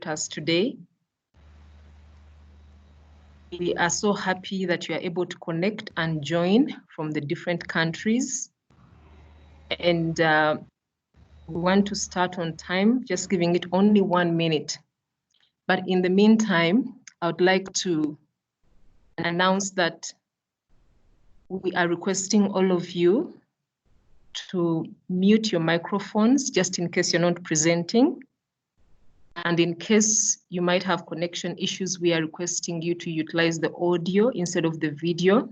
support us today. We are so happy that you are able to connect and join from the different countries. And we want to start on time, just giving it only 1 minute. But in the meantime, I would like to announce that we are requesting all of you to mute your microphones just in case you're not presenting. And in case you might have connection issues, we are requesting you to utilize the audio instead of the video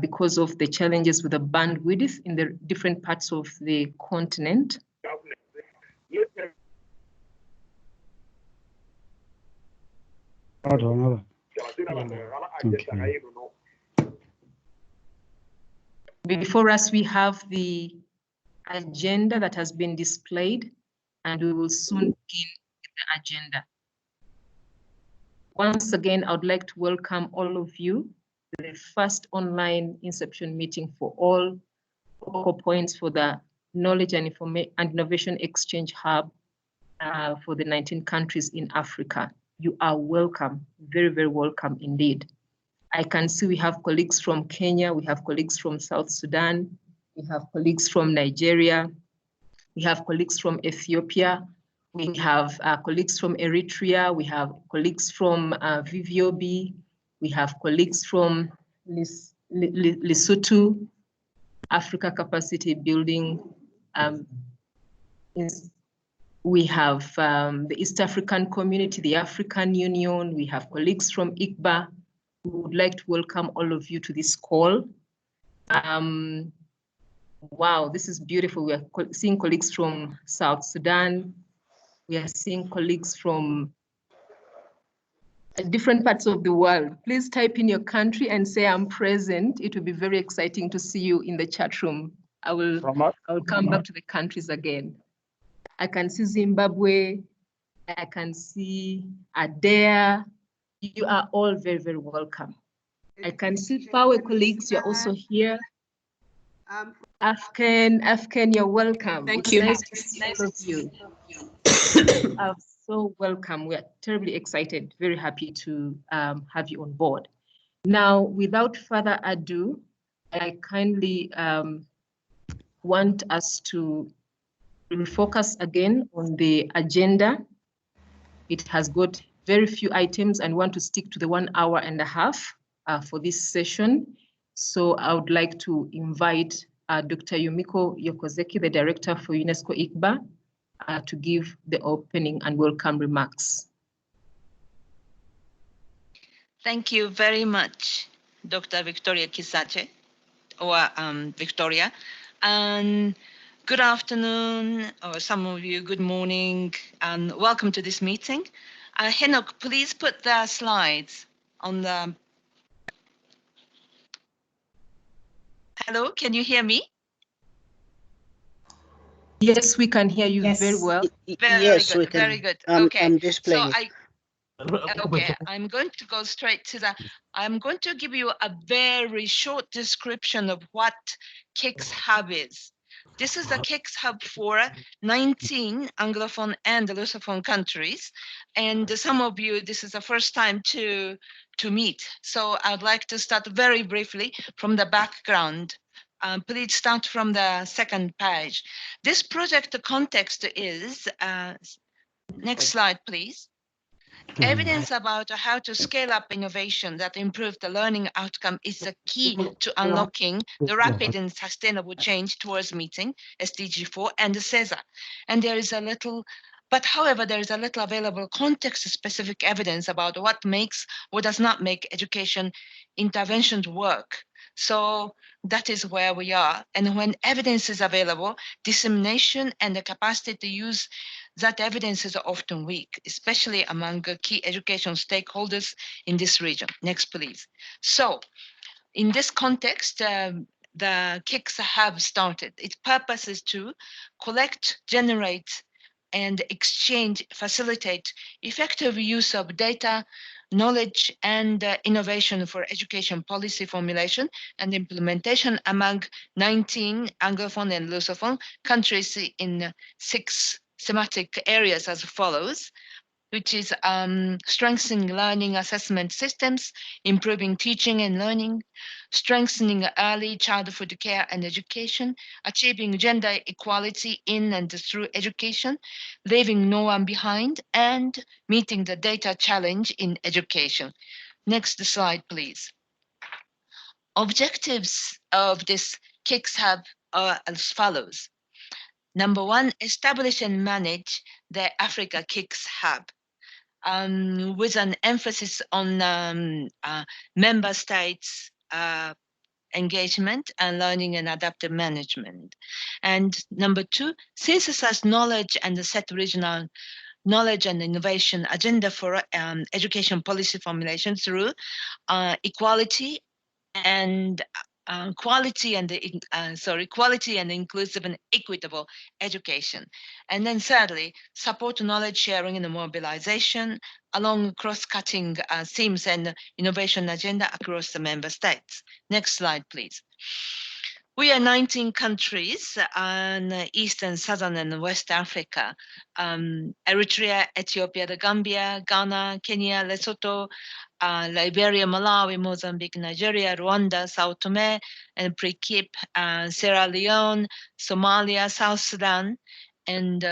because of the challenges with the bandwidth in the different parts of the continent. Okay. Before us, we have the agenda that has been displayed, and we will soon begin with the agenda. Once again, I would like to welcome all of you to the first online Inception meeting for all focal points for the Knowledge and Innovation Exchange Hub for the 19 countries in Africa. You are welcome, very, very welcome indeed. I can see we have colleagues from Kenya, we have colleagues from South Sudan, we have colleagues from Nigeria, we have colleagues from Ethiopia, we have colleagues from Eritrea, we have colleagues from VVOB, we have colleagues from Lesotho, Africa Capacity Building. We have the East African Community, the African Union, we have colleagues from ICBA. We would like to welcome all of you to this call. Wow, this is beautiful. We are seeing colleagues from South Sudan. We are seeing colleagues from different parts of the world. Please type in your country and say I'm present. It will be very exciting to see you in the chat room. I will come back to the countries again. I can see Zimbabwe. I can see Adair. You are all very, very welcome. I can see Fawe colleagues, you're also here. Afghan, you're welcome. Thank you. Nice to see all of you. I'm so welcome. We are terribly excited, very happy to have you on board. Now, without further ado, I kindly want us to refocus again on the agenda. It has got very few items and want to stick to the 1 hour and a half for this session. So I would like to invite Dr. Yumiko Yokozeki, the Director for UNESCO ICBA, to give the opening and welcome remarks. Thank you very much, Dr. Victoria Kisache, or Victoria. And good afternoon, or some of you, good morning, and welcome to this meeting. Henok, please put the slides on the... Hello, can you hear me? Yes, we can hear you very well. Yes, we can. Very good. Okay. I'm displaying. Okay, I'm going to go straight to the... I'm going to give you a very short description of what KIX Hub is. This is the KIX Hub for 19 Anglophone and Lusophone countries. And some of you, this is the first time to meet. So I'd like to start very briefly from the background. Please start from the second page. This project context is, next slide, please. Evidence about how to scale up innovation that improve the learning outcome is the key to unlocking the rapid and sustainable change towards meeting SDG 4 and CESAR. And there is a little, but however, there is a little available context-specific evidence about what makes or does not make education interventions work. So that is where we are. And when evidence is available, dissemination and the capacity to use that evidence is often weak, especially among key education stakeholders in this region. Next, please. So in this context, the KIX have started. Its purpose is to collect, generate, and exchange, facilitate effective use of data, knowledge, and innovation for education policy formulation and implementation among 19 Anglophone and Lusophone countries in 6 thematic areas as follows. which is strengthening learning assessment systems, improving teaching and learning, strengthening early childhood care and education, achieving gender equality in and through education, leaving no one behind, and meeting the data challenge in education. Next slide, please. Objectives of this KIX Hub are as follows. Number one, establish and manage the Africa KIX Hub. With an emphasis on member states' engagement and learning and adaptive management. And number two, synthesize knowledge and set regional knowledge and innovation agenda for education policy formulation through equality and quality and quality and inclusive and equitable education. And then thirdly, support knowledge sharing and mobilization along cross-cutting themes and innovation agenda across the member states. Next slide, please. We are 19 countries on Eastern, Southern, and West Africa. Eritrea, Ethiopia, the Gambia, Ghana, Kenya, Lesotho, Liberia, Malawi, Mozambique, Nigeria, Rwanda, Sao Tome and Principe, Sierra Leone, Somalia, South Sudan, and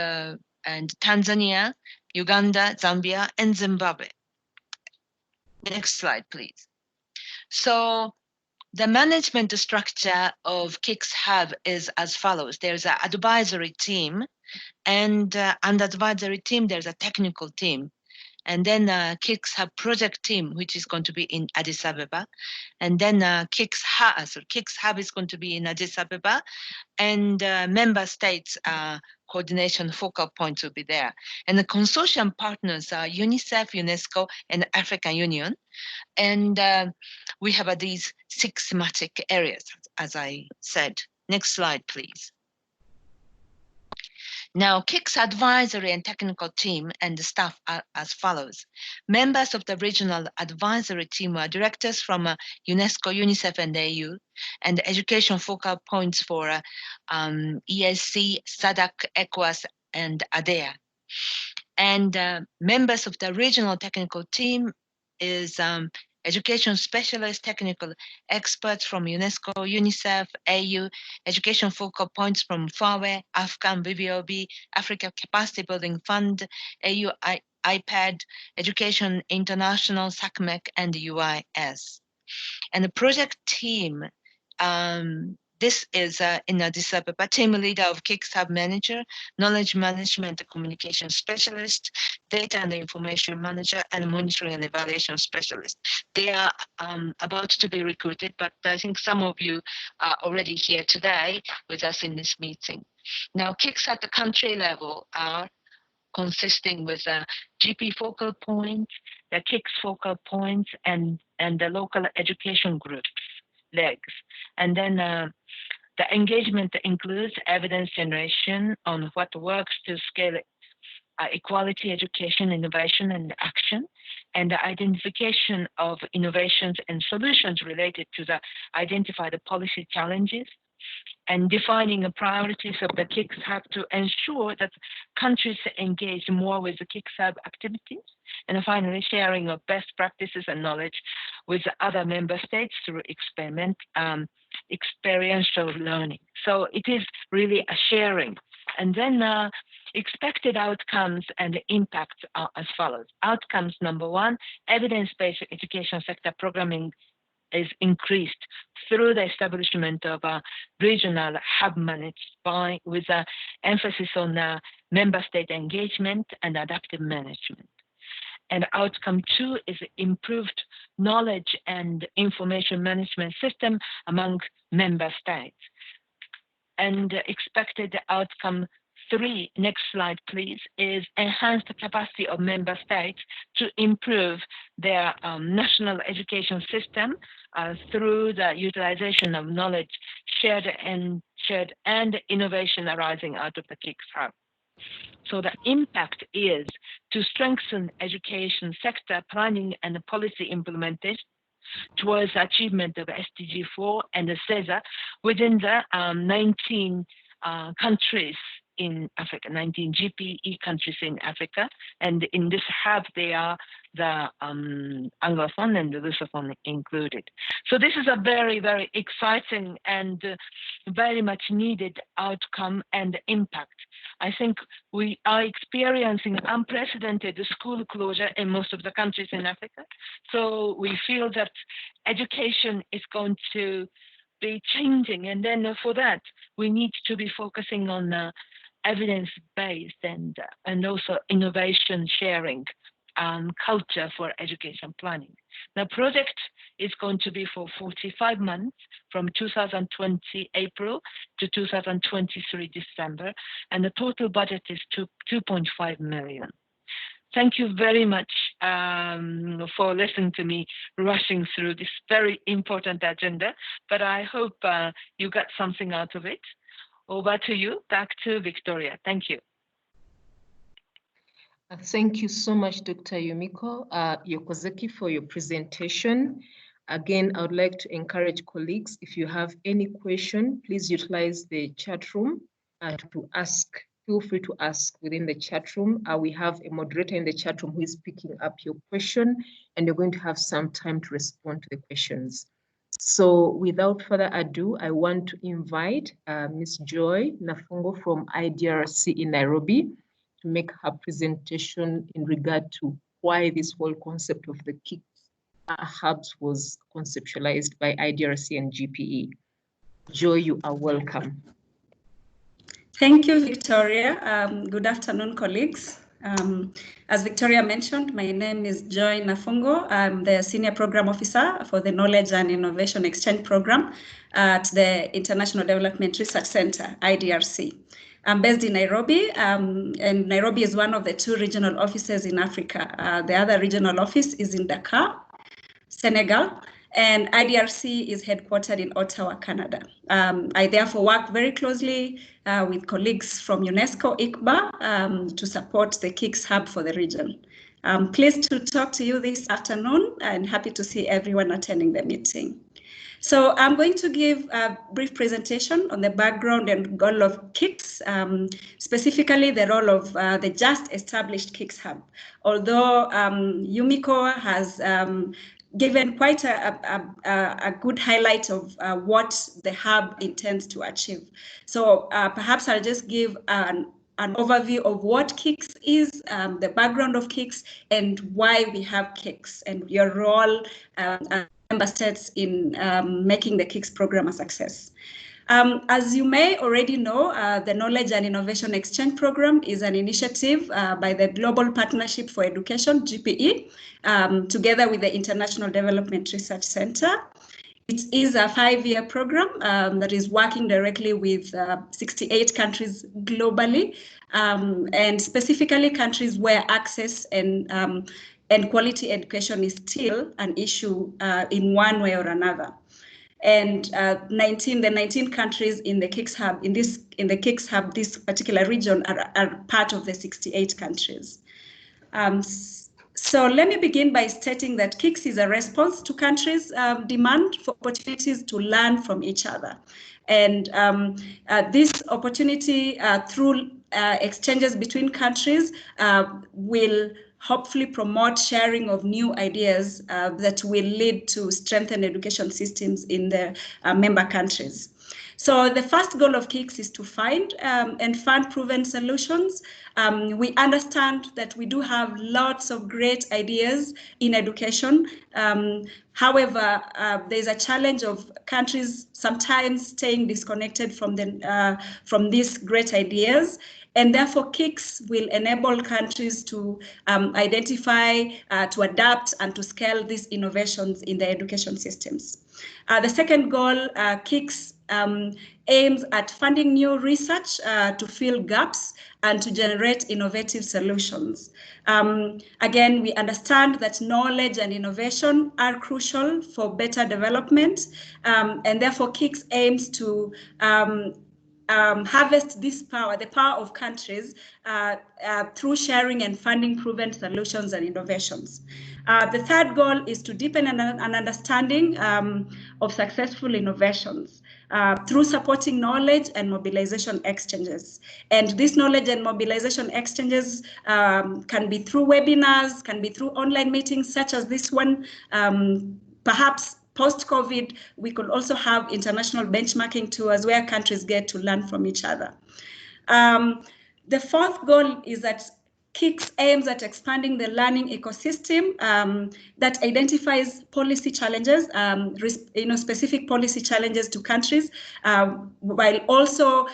Tanzania, Uganda, Zambia, and Zimbabwe. Next slide, please. So the management structure of KIX Hub is as follows. There's an advisory team, and under advisory team, there's a technical team. And then KIX Hub project team, which is going to be in Addis Ababa. And then KIX Hub is going to be in Addis Ababa. And member states coordination focal points will be there. And the consortium partners are UNICEF, UNESCO, and African Union. And we have these 6 thematic areas, as I said. Next slide, please. Now, KIX advisory and technical team and the staff are as follows. Members of the regional advisory team are directors from UNESCO, UNICEF, and AU, and education focal points for ESC, SADC, ECOWAS, and ADEA. And members of the regional technical team is education specialists, technical experts from UNESCO, UNICEF, AU, education focal points from FAWE, AFCAN, BBOB, Africa Capacity Building Fund, AU, IPAD, Education International, SACMEC, and the UIS. And the project team, this is in Addis Ababa, team leader of KIX Hub manager, knowledge management communication specialist, data and information manager, and monitoring and evaluation specialist. They are about to be recruited, but I think some of you are already here today with us in this meeting. Now, KIX at the country level are consisting with a GP focal point, the KIX focal points, and the local education groups, legs. And then the engagement includes evidence generation on what works to scale equality, education, innovation, and action, and the identification of innovations and solutions related to the identified policy challenges, and defining the priorities of the KIX Hub to ensure that countries engage more with the KIX Hub activities, and finally sharing of best practices and knowledge with other member states through experiential learning. So it is really a sharing. And then expected outcomes and impacts are as follows. Outcomes, number one, evidence-based education sector programming is increased through the establishment of a regional hub managed by with an emphasis on member state engagement and adaptive management. And outcome 2 is improved knowledge and information management system among member states. And expected outcome 3, next slide please, is enhance the capacity of member states to improve their national education system through the utilization of knowledge shared and innovation arising out of the KIX Hub. So the impact is to strengthen education sector planning and policy implementation towards achievement of SDG 4 and the CESA within the 19 countries in Africa, 19 GPE countries in Africa. And in this hub, they are the Anglophone and the Lusophone included. So this is a very, very exciting and very much needed outcome and impact. I think we are experiencing unprecedented school closure in most of the countries in Africa. So we feel that education is going to be changing. And then for that, we need to be focusing on evidence-based and also innovation sharing culture for education planning. The project is going to be for 45 months from 2020 April to 2023 December, and the total budget is 2.5 million. Thank you very much for listening to me rushing through this very important agenda, but I hope you got something out of it. Over to you, back to Victoria. Thank you. Thank you so much, Dr. Yumiko Yokozaki, for your presentation. Again, I would like to encourage colleagues, if you have any question, please utilize the chat room to ask. Feel free to ask within the chat room. We have a moderator in the chat room who is picking up your question, and you're going to have some time to respond to the questions. So without further ado, I want to invite Ms. Joy Nafungo from IDRC in Nairobi to make her presentation in regard to why this whole concept of the KIX hubs was conceptualized by IDRC and GPE. Joy, you are welcome. Thank you, Victoria. Good afternoon, colleagues. As Victoria mentioned, my name is Joy Nafungo. I'm the Senior Program Officer for the Knowledge and Innovation Exchange Program at the International Development Research Center, IDRC. I'm based in Nairobi, and Nairobi is one of the 2 regional offices in Africa. The other regional office is in Dakar, Senegal, and IDRC is headquartered in Ottawa, Canada. I therefore work very closely with colleagues from UNESCO ICBA to support the KIX hub for the region. I'm pleased to talk to you this afternoon and happy to see everyone attending the meeting. So I'm going to give a brief presentation on the background and goal of KIX, specifically the role of the just established KIX hub. Although Yumiko has given quite a good highlight of what the hub intends to achieve. So perhaps I'll just give an overview of what KIX is, the background of KIX, and why we have KIX, and your role as member states in making the KIX program a success. As you may already know, the Knowledge and Innovation Exchange Program is an initiative by the Global Partnership for Education, GPE, together with the International Development Research Center. It is a 5-year program that is working directly with 68 countries globally, and specifically countries where access and quality education is still an issue in one way or another. And the 19 countries in the KIX hub, in the KIX hub, this particular region are part of the 68 countries. So let me begin by stating that KIX is a response to countries' demand for opportunities to learn from each other. And this opportunity through exchanges between countries will hopefully promote sharing of new ideas that will lead to strengthen education systems in the member countries. So the first goal of KIX is to find and fund proven solutions. We understand that we do have lots of great ideas in education. However, there's a challenge of countries sometimes staying disconnected from these great ideas. And therefore, KIX will enable countries to identify, to adapt, and to scale these innovations in their education systems. The second goal, KIX aims at funding new research to fill gaps and to generate innovative solutions. Again, we understand that knowledge and innovation are crucial for better development, and therefore KIX aims to harvest this power, the power of countries, through sharing and funding proven solutions and innovations. The third goal is to deepen an understanding of successful innovations. through supporting knowledge and mobilization exchanges. And this knowledge and mobilization exchanges can be through webinars, can be through online meetings such as this one. Perhaps post-COVID, we could also have international benchmarking tours where countries get to learn from each other. The fourth goal is that KIX aims at expanding the learning ecosystem that identifies policy challenges, specific policy challenges to countries, while also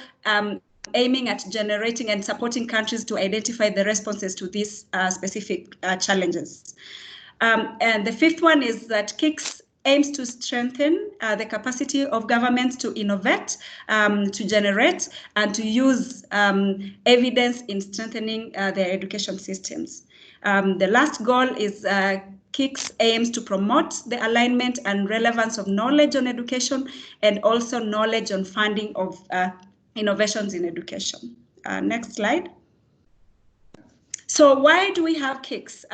aiming at generating and supporting countries to identify the responses to these specific challenges. And the fifth one is that KIX aims to strengthen the capacity of governments to innovate, to generate, and to use evidence in strengthening their education systems. The last goal is KIX aims to promote the alignment and relevance of knowledge on education and also knowledge on funding of innovations in education. Next slide. So why do we have KIX?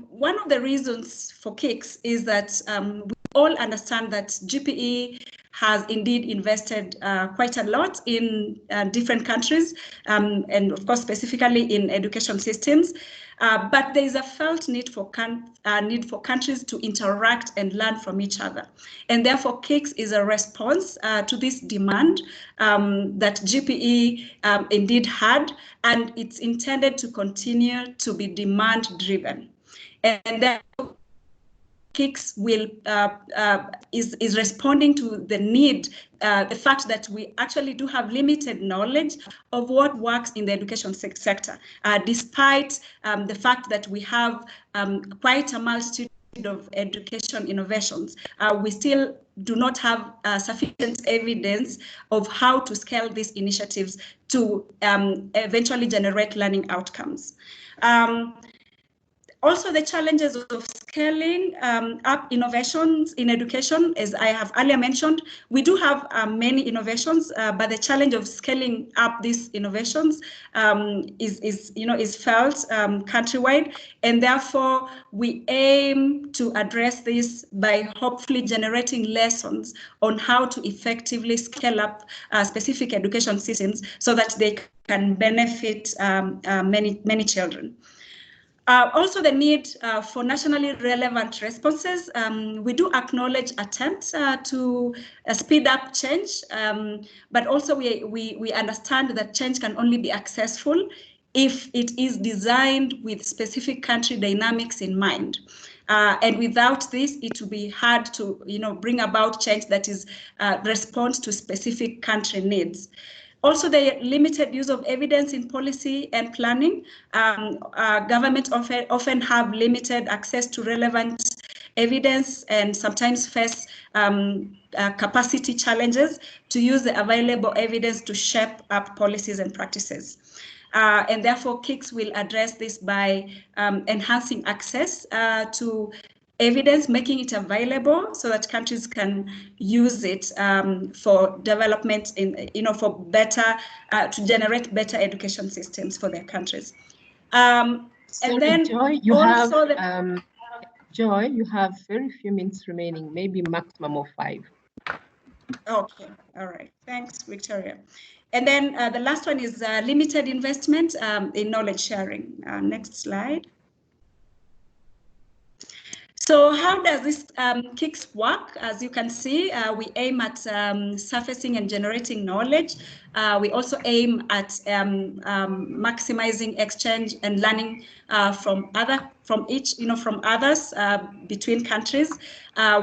One of the reasons for KIX is that we all understand that GPE has indeed invested quite a lot in different countries, and of course specifically in education systems. But there is a felt need for countries to interact and learn from each other. And therefore, KIX is a response to this demand that GPE indeed had, and it's intended to continue to be demand-driven. And therefore, KIX will is responding to the need, the fact that we actually do have limited knowledge of what works in the education sector, despite the fact that we have quite a multitude of education innovations. We still do not have sufficient evidence of how to scale these initiatives to eventually generate learning outcomes. Also, the challenges of scaling up innovations in education, as I have earlier mentioned, we do have many innovations, but the challenge of scaling up these innovations is felt countrywide, and therefore we aim to address this by hopefully generating lessons on how to effectively scale up specific education systems so that they can benefit many children. Also, the need for nationally relevant responses. We do acknowledge attempts to speed up change, but also we understand that change can only be successful if it is designed with specific country dynamics in mind. And without this, it will be hard to bring about change that is response to specific country needs. Also, the limited use of evidence in policy and planning. Governments often have limited access to relevant evidence and sometimes face capacity challenges to use the available evidence to shape up policies and practices. And therefore, KIX will address this by enhancing access to evidence, making it available so that countries can use it for development for better, to generate better education systems for their countries. Sorry, and then Joy, you have Joy, you have very few minutes remaining, maybe maximum of 5. Okay, all right. Thanks, Victoria. And then the last one is limited investment in knowledge sharing. Next slide. So how does this KIX work? As you can see, we aim at surfacing and generating knowledge. We also aim at maximizing exchange and learning from others between countries.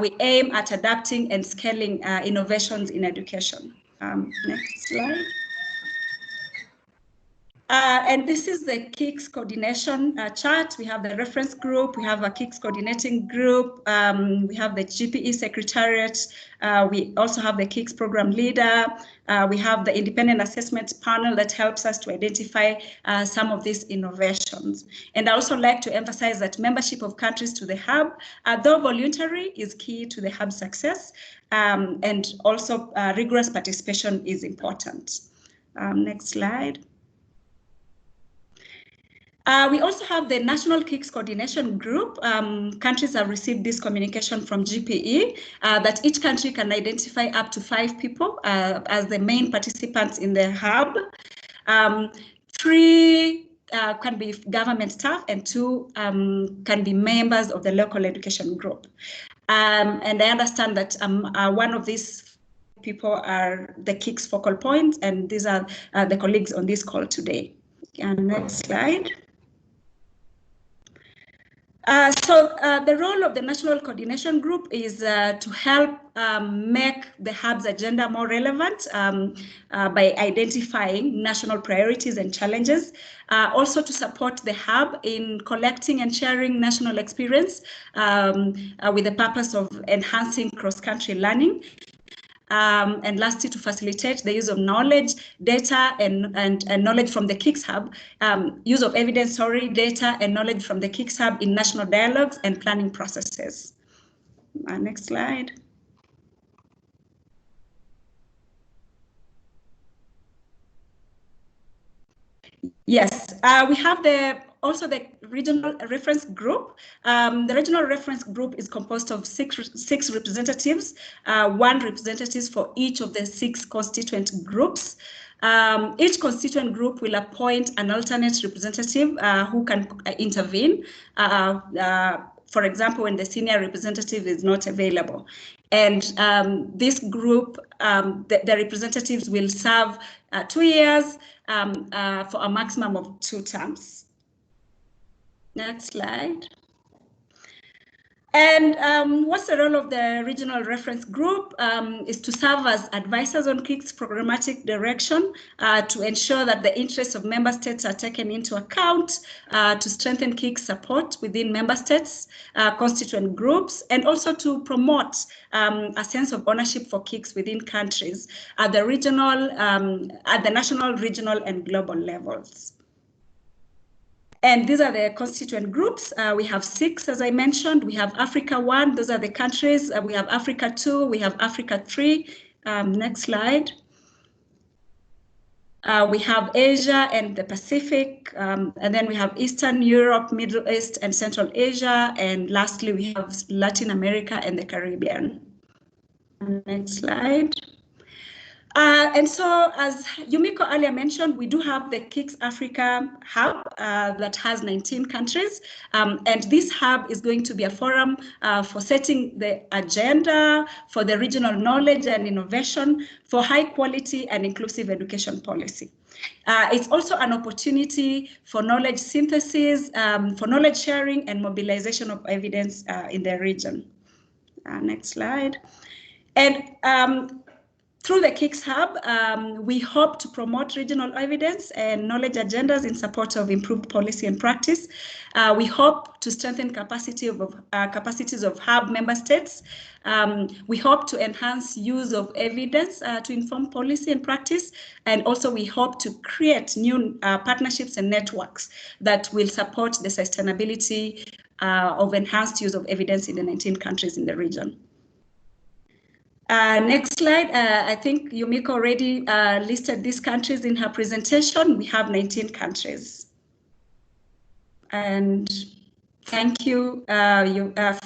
We aim at adapting and scaling innovations in education. Next slide. And this is the KIX coordination chart. We have the reference group, we have a KIX coordinating group, we have the GPE secretariat, we also have the KIX program leader, we have the independent assessment panel that helps us to identify some of these innovations. And I also like to emphasize that membership of countries to the hub, though voluntary, is key to the hub's success, and also rigorous participation is important. Next slide. We also have the National KIX Coordination Group. Countries have received this communication from GPE that each country can identify up to 5 people as the main participants in the hub. 3 can be government staff and 2 can be members of the local education group. And I understand that one of these people are the KIX focal points, and these are the colleagues on this call today. And next slide. The role of the National Coordination Group is to help make the hub's agenda more relevant by identifying national priorities and challenges, also to support the hub in collecting and sharing national experience with the purpose of enhancing cross-country learning. And lastly, to facilitate the use of knowledge, data, and knowledge from the KIX Hub, use of evidence, data, and knowledge from the KIX Hub in national dialogues and planning processes. Next slide. Yes, we have also the regional reference group. The regional reference group is composed of six representatives, 1 representative for each of the 6 constituent groups. Each constituent group will appoint an alternate representative who can intervene, for example, when the senior representative is not available. And this group, the representatives will serve 2 years for a maximum of 2 terms. Next slide. And what's the role of the regional reference group? Is to serve as advisors on KIX programmatic direction to ensure that the interests of member states are taken into account, to strengthen KIX support within member states, constituent groups, and also to promote a sense of ownership for KIX within countries at the regional, at the national, regional, and global levels. And these are the constituent groups. We have 6, as I mentioned. We have Africa 1, those are the countries. We have Africa 2, we have Africa 3. Next slide. We have Asia and the Pacific, and then we have Eastern Europe, Middle East, and Central Asia. And lastly, we have Latin America and the Caribbean. Next slide. And so, as Yumiko earlier mentioned, we do have the KIX Africa Hub that has 19 countries. And this hub is going to be a forum for setting the agenda for the regional knowledge and innovation for high quality and inclusive education policy. It's also an opportunity for knowledge synthesis, for knowledge sharing and mobilization of evidence in the region. Next slide. And through the KIX Hub, we hope to promote regional evidence and knowledge agendas in support of improved policy and practice. We hope to strengthen capacities of Hub member states. We hope to enhance use of evidence to inform policy and practice. And also we hope to create new partnerships and networks that will support the sustainability of enhanced use of evidence in the 19 countries in the region. Next slide. I think Yumiko already listed these countries in her presentation. We have 19 countries. And thank you,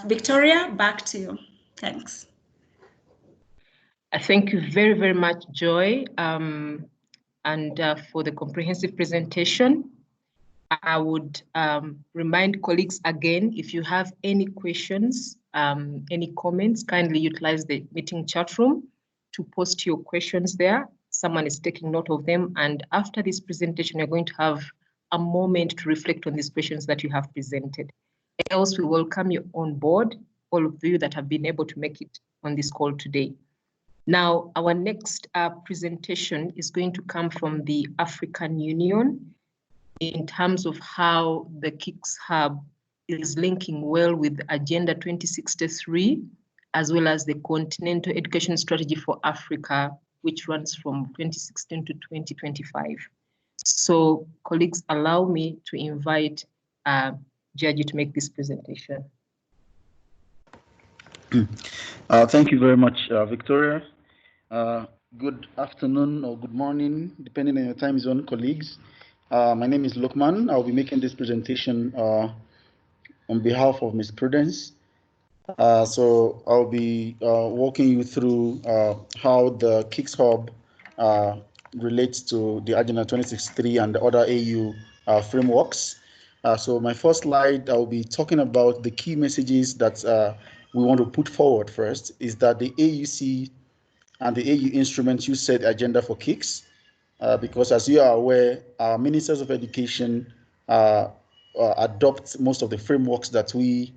Victoria, back to you. Thanks. Thank you very, very much, Joy, and for the comprehensive presentation. I would remind colleagues again, if you have any questions, any comments, kindly utilize the meeting chat room to post your questions there. Someone is taking note of them. And after this presentation, you're going to have a moment to reflect on these questions that you have presented. Else, we welcome you on board, all of you that have been able to make it on this call today. Now, our next presentation is going to come from the African Union in terms of how the KIX Hub is linking well with Agenda 2063, as well as the Continental Education Strategy for Africa, which runs from 2016 to 2025. So, colleagues, allow me to invite Jaji to make this presentation. Thank you very much, Victoria. Good afternoon or good morning, depending on your time zone, colleagues. My name is Lokman. I'll be making this presentation on behalf of Ms. Prudence. So I'll be walking you through how the KIX Hub relates to the Agenda 2063 and the other AU frameworks. So my first slide, I'll be talking about the key messages that we want to put forward first, is that the AUC and the AU instruments use set agenda for KIX, because as you are aware, our ministers of education adopt most of the frameworks that we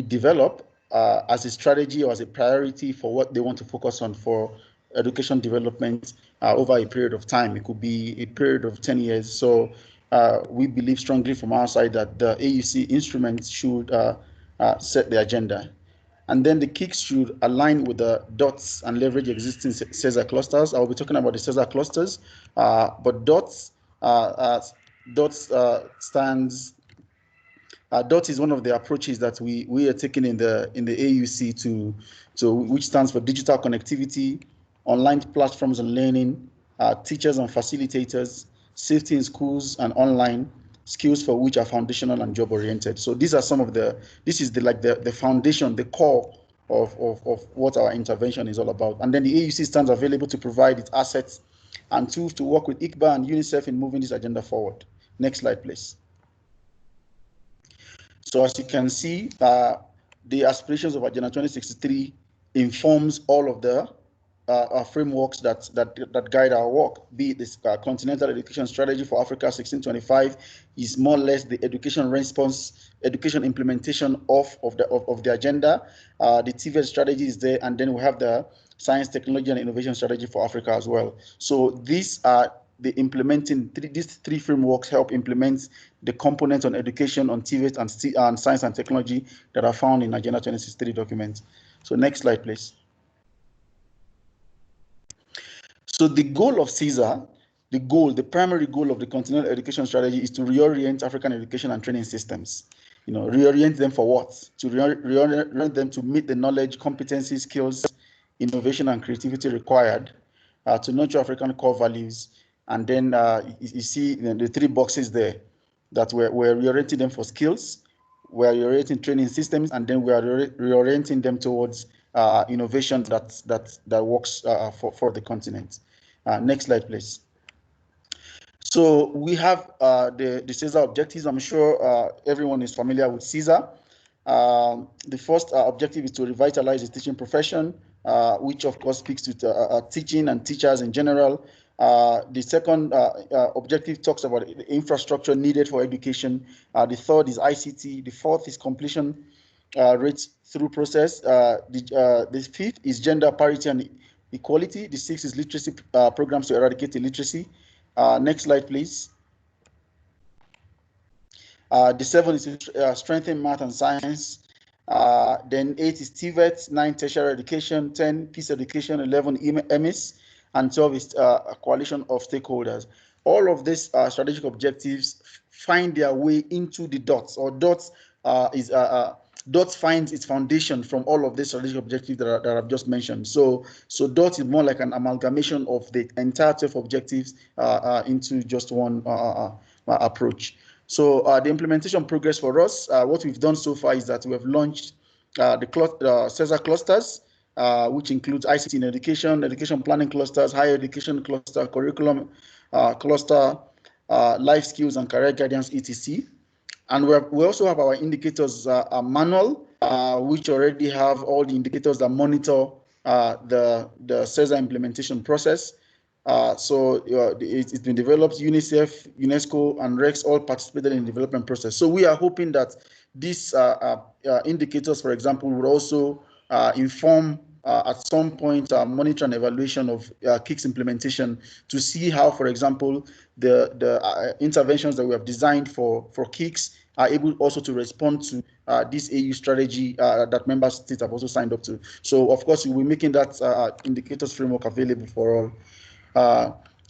develop as a strategy or as a priority for what they want to focus on for education development over a period of time. It could be a period of 10 years. So we believe strongly from our side that the AUC instruments should set the agenda. And then the KIX should align with the DOTS and leverage existing CESA clusters. I'll be talking about the CESA clusters, but DOTS stands. DOT is one of the approaches that we are taking in the AUC to which stands for digital connectivity, online platforms and learning, teachers and facilitators, safety in schools and online, skills for which are foundational and job oriented. So these are some of this is the foundation, the core of what our intervention is all about. And then the AUC stands available to provide its assets and tools to work with ICBA and UNICEF in moving this agenda forward. Next slide, please. So as you can see, the aspirations of Agenda 2063 informs all of the frameworks that guide our work. Be it this Continental Education Strategy for Africa 1625 is more or less the education response, education implementation of the agenda. The TVET strategy is there, and then we have the Science, Technology, and Innovation Strategy for Africa as well. So these are these three frameworks help implement the components on education, on TVET, and science and technology that are found in Agenda 2063 documents. So next slide, please. So the goal of CESA, the primary goal of the Continental Education Strategy is to reorient African education and training systems. Reorient them for what? To reorient them to meet the knowledge, competency, skills, innovation, and creativity required to nurture African core values. And then you see the three boxes there that we're reorienting them for skills, we're reorienting training systems, and then we are reorienting them towards innovation that works for the continent. Next slide, please. So we have the CESA objectives. I'm sure everyone is familiar with CESA. The first objective is to revitalize the teaching profession, which of course speaks to teaching and teachers in general. The second objective talks about the infrastructure needed for education. The third is ICT. The fourth is completion rates through process. The fifth is gender parity and equality. The sixth is literacy programs to eradicate illiteracy. Next slide, please. The seventh is strengthen math and science. Then 8 is TVET, 9 tertiary education, 10 peace education, 11 EMIS, and 12 is a coalition of stakeholders. All of these strategic objectives find their way into the DOTS, or DOTS DOTS finds its foundation from all of these strategic objectives that I've just mentioned. So DOTS is more like an amalgamation of the entire 12 objectives into just one approach. So the implementation progress for us, what we've done so far is that we have launched the CESA clusters, which includes ICT in education, education planning clusters, higher education cluster, curriculum cluster, life skills and career guidance, etc. And we also have our indicators manual, which already have all the indicators that monitor the CESA implementation process. So it's been developed. UNICEF, UNESCO, and REX all participated in the development process. So we are hoping that these indicators, for example, will also inform at some point monitor and evaluation of KIX implementation to see how, for example, the interventions that we have designed for KIX are able also to respond to this AU strategy that member states have also signed up to. So, of course, we'll be making that indicators framework available for all.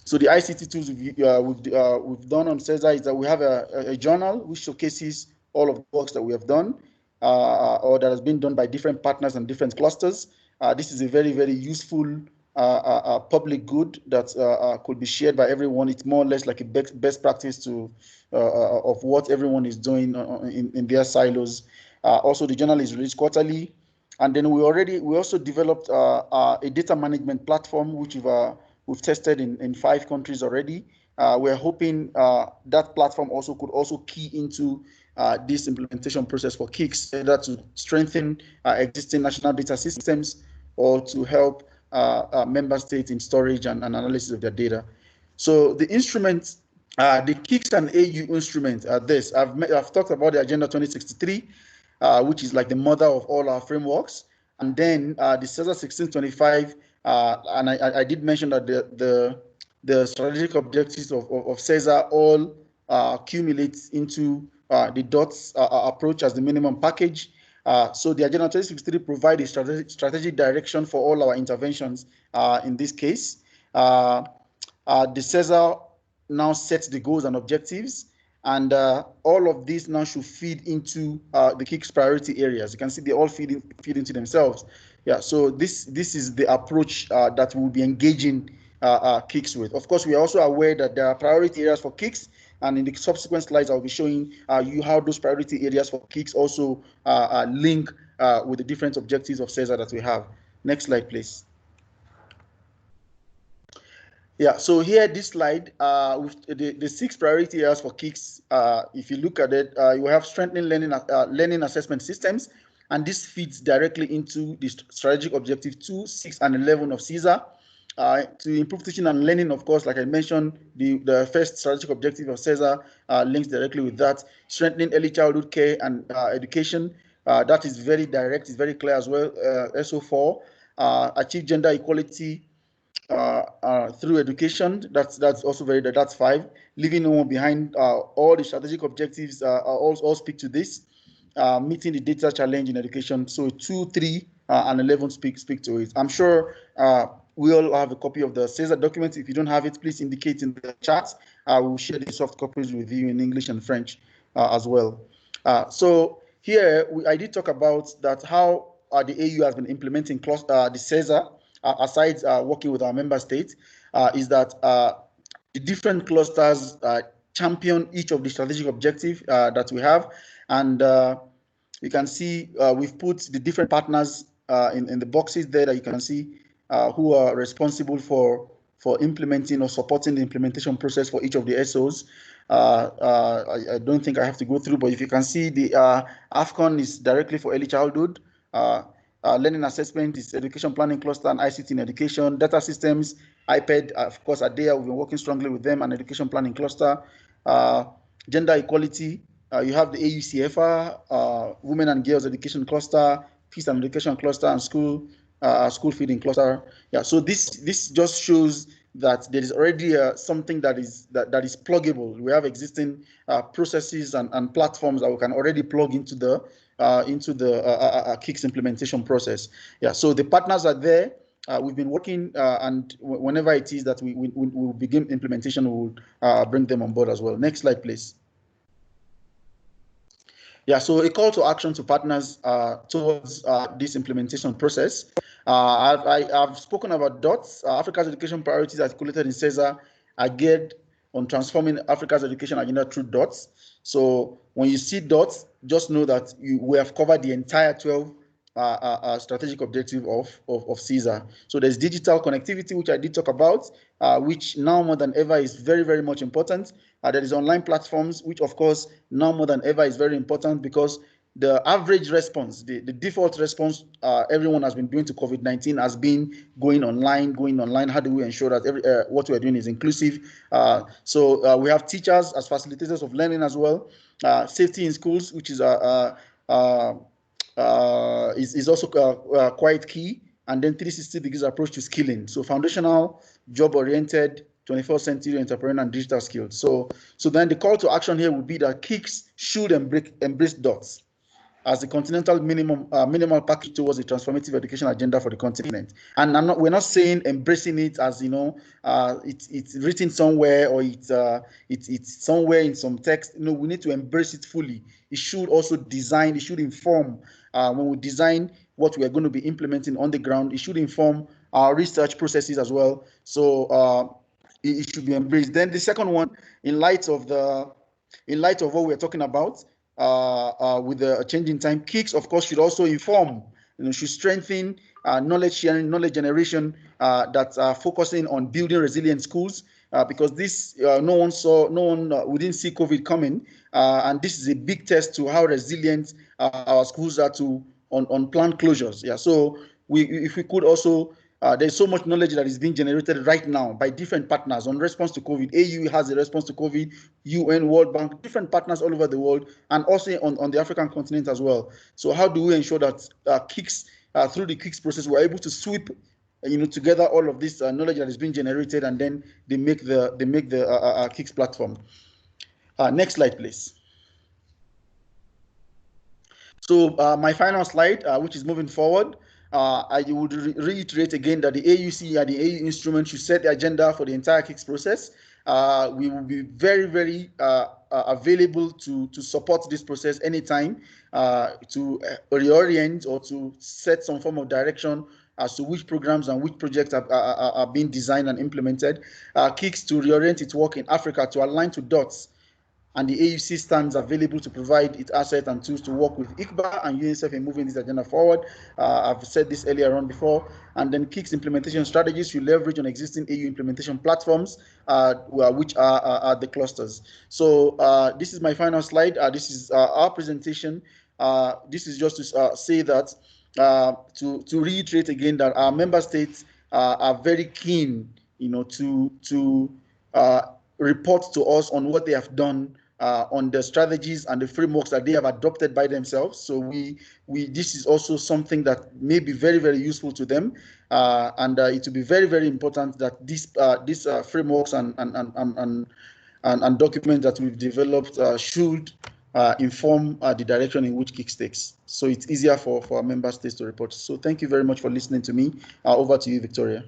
So the ICT tools we've done on CESA is that we have a journal which showcases all of the works that we have done or that has been done by different partners and different clusters. This is a very, very useful public good that could be shared by everyone. It's more or less like a best practice to of what everyone is doing in their silos. Also, the journal is released quarterly, and then we also developed a data management platform which we've tested in 5 countries already. We're hoping that platform could also key into this implementation process for KIX, either to strengthen existing national data systems or to help member states in storage and analysis of their data. So the instruments, the KIX and AU instruments are this. I've talked about the Agenda 2063, which is like the mother of all our frameworks, and then the CESA 1625, and I did mention that the strategic objectives of CESA all accumulate into the DOTS approach as the minimum package. So the Agenda 2063 provides a strategic direction for all our interventions in this case. The CESA now sets the goals and objectives, and all of these now should feed into the KIX priority areas. You can see they all feed into themselves. Yeah, so this is the approach that we'll be engaging KIX with. Of course, we are also aware that there are priority areas for KIX, and in the subsequent slides, I'll be showing you how those priority areas for KIX also link with the different objectives of CESA that we have. Next slide, please. Yeah, so here, this slide, with the 6 priority areas for KIX, if you look at it, you have strengthening learning assessment systems, and this feeds directly into the strategic objective 2, 6, and 11 of CESA. To improve teaching and learning, of course, like I mentioned, the first strategic objective of CESA links directly with that. Strengthening early childhood care and education, that is very direct, it's very clear as well. SO4, achieve gender equality through education, that's also that's 5. Leaving no one behind, all the strategic objectives all speak to this. Meeting the data challenge in education, so 2, 3, and 11 speak to it. I'm sure we all have a copy of the CESA document. If you don't have it, please indicate in the chat. I will share the soft copies with you in English and French as well. So here, I did talk about that how the AU has been implementing the CESA, aside working with our member states, is that the different clusters champion each of the strategic objectives that we have. And you can see we've put the different partners in the boxes there that you can see who are responsible for implementing or supporting the implementation process for each of the SOs. I don't think I have to go through, but if you can see, the AFCON is directly for early childhood. Learning assessment is education planning cluster and ICT in education. Data systems, IPED, of course, ADEA, we've been working strongly with them, and education planning cluster. Gender equality, you have the AUCFR, women and girls education cluster, peace and education cluster, and school feeding cluster. Yeah, so this just shows that there is already something that is pluggable. We have existing processes and platforms that we can already plug into the KIX implementation process. Yeah, so the partners are there. We've been working, and whenever it is that we will begin implementation, we will bring them on board as well. Next slide, please. Yeah, so a call to action to partners towards this implementation process. I've spoken about DOTS, Africa's education priorities articulated in CESA are geared on transforming Africa's education agenda through DOTS. So when you see DOTS, just know that we have covered the entire 12 strategic objective of CESA. So there's digital connectivity, which I did talk about, which now more than ever is very, very much important. There is online platforms, which of course now more than ever is very important, because the average response, the default response everyone has been doing to COVID-19 has been going online. How do we ensure that what we're doing is inclusive? So we have teachers as facilitators of learning as well. Safety in schools, which is also quite key. And then 360 degrees approach to skilling. So foundational, job-oriented, 21st century entrepreneur and digital skills. So then the call to action here would be that KIX should embrace DOTS as the continental minimal package towards the transformative education agenda for the continent. And we're not saying embracing it as, you know, it's written somewhere, or it's somewhere in some text. You know, we need to embrace it fully. It should also design, it should inform when we design what we are going to be implementing on the ground. It should inform research processes as well. So it should be embraced. Then the second one, in light of what we're talking about, with the changing time, KIX, of course, should also inform, should strengthen knowledge sharing, knowledge generation that are focusing on building resilient schools, because this, we didn't see COVID coming, and this is a big test to how resilient our schools are to on planned closures. Yeah, so if we could also, there's so much knowledge that is being generated right now by different partners on response to COVID. AU has a response to COVID, UN, World Bank, different partners all over the world, and also on the African continent as well. So how do we ensure that KIX, through the KIX process, we're able to sweep together all of this knowledge that is being generated, and then they make the KIX platform. Next slide, please. So my final slide, which is moving forward, I would reiterate again that the AUC and the AU instrument should set the agenda for the entire KIX process. We will be very, very available to support this process anytime, to reorient or to set some form of direction as to which programs and which projects are being designed and implemented. KIX to reorient its work in Africa to align to DOTS, and the AUC stands available to provide its assets and tools to work with ICBA and UNICEF in moving this agenda forward. I've said this earlier on before. And then KIX implementation strategies should leverage on existing AU implementation platforms, which are the clusters. So this is my final slide. This is our presentation. This is just to say that, to reiterate again, that our member states are very keen, to report to us on what they have done, on the strategies and the frameworks that they have adopted by themselves. So this is also something that may be very, very useful to them, and it will be very, very important that these frameworks and documents that we've developed should inform the direction in which KIX takes. So it's easier for our member states to report. So thank you very much for listening to me. Over to you, Victoria.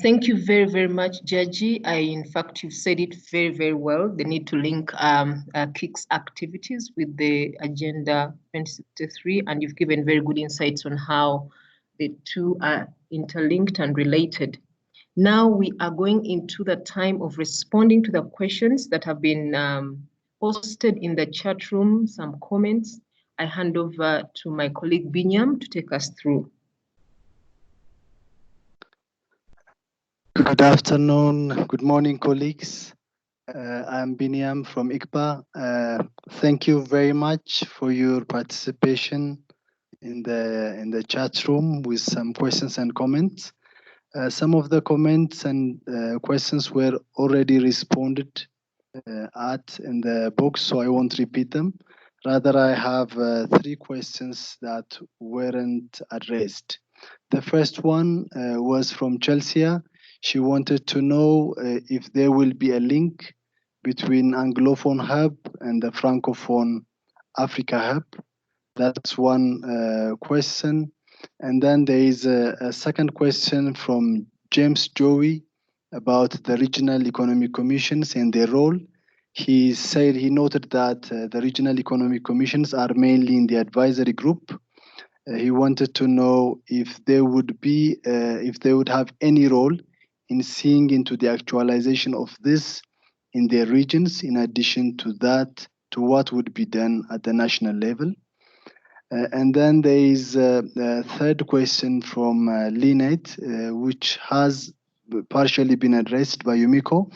Thank you very, very much, Jaji. In fact, you've said it very, very well. The need to link KIX activities with the Agenda 2063, and you've given very good insights on how the two are interlinked and related. Now we are going into the time of responding to the questions that have been posted in the chat room, some comments. I hand over to my colleague Binyam to take us through. Good afternoon, good morning, colleagues. I'm Binyam from ICBA. Thank you very much for your participation in the chat room with some questions and comments. Some of the comments and questions were already responded at in the box, so I won't repeat them. Rather, I have 3 questions that weren't addressed. The first one was from Chelsea. She wanted to know if there will be a link between Anglophone Hub and the Francophone Africa Hub. That's one question. And then there is a second question from James Joey about the regional economic commissions and their role. He said he noted that the regional economic commissions are mainly in the advisory group. He wanted to know if they would have any role in seeing into the actualization of this in their regions, in addition to that, to what would be done at the national level. And then there is a third question from Lynette, which has partially been addressed by Yumiko,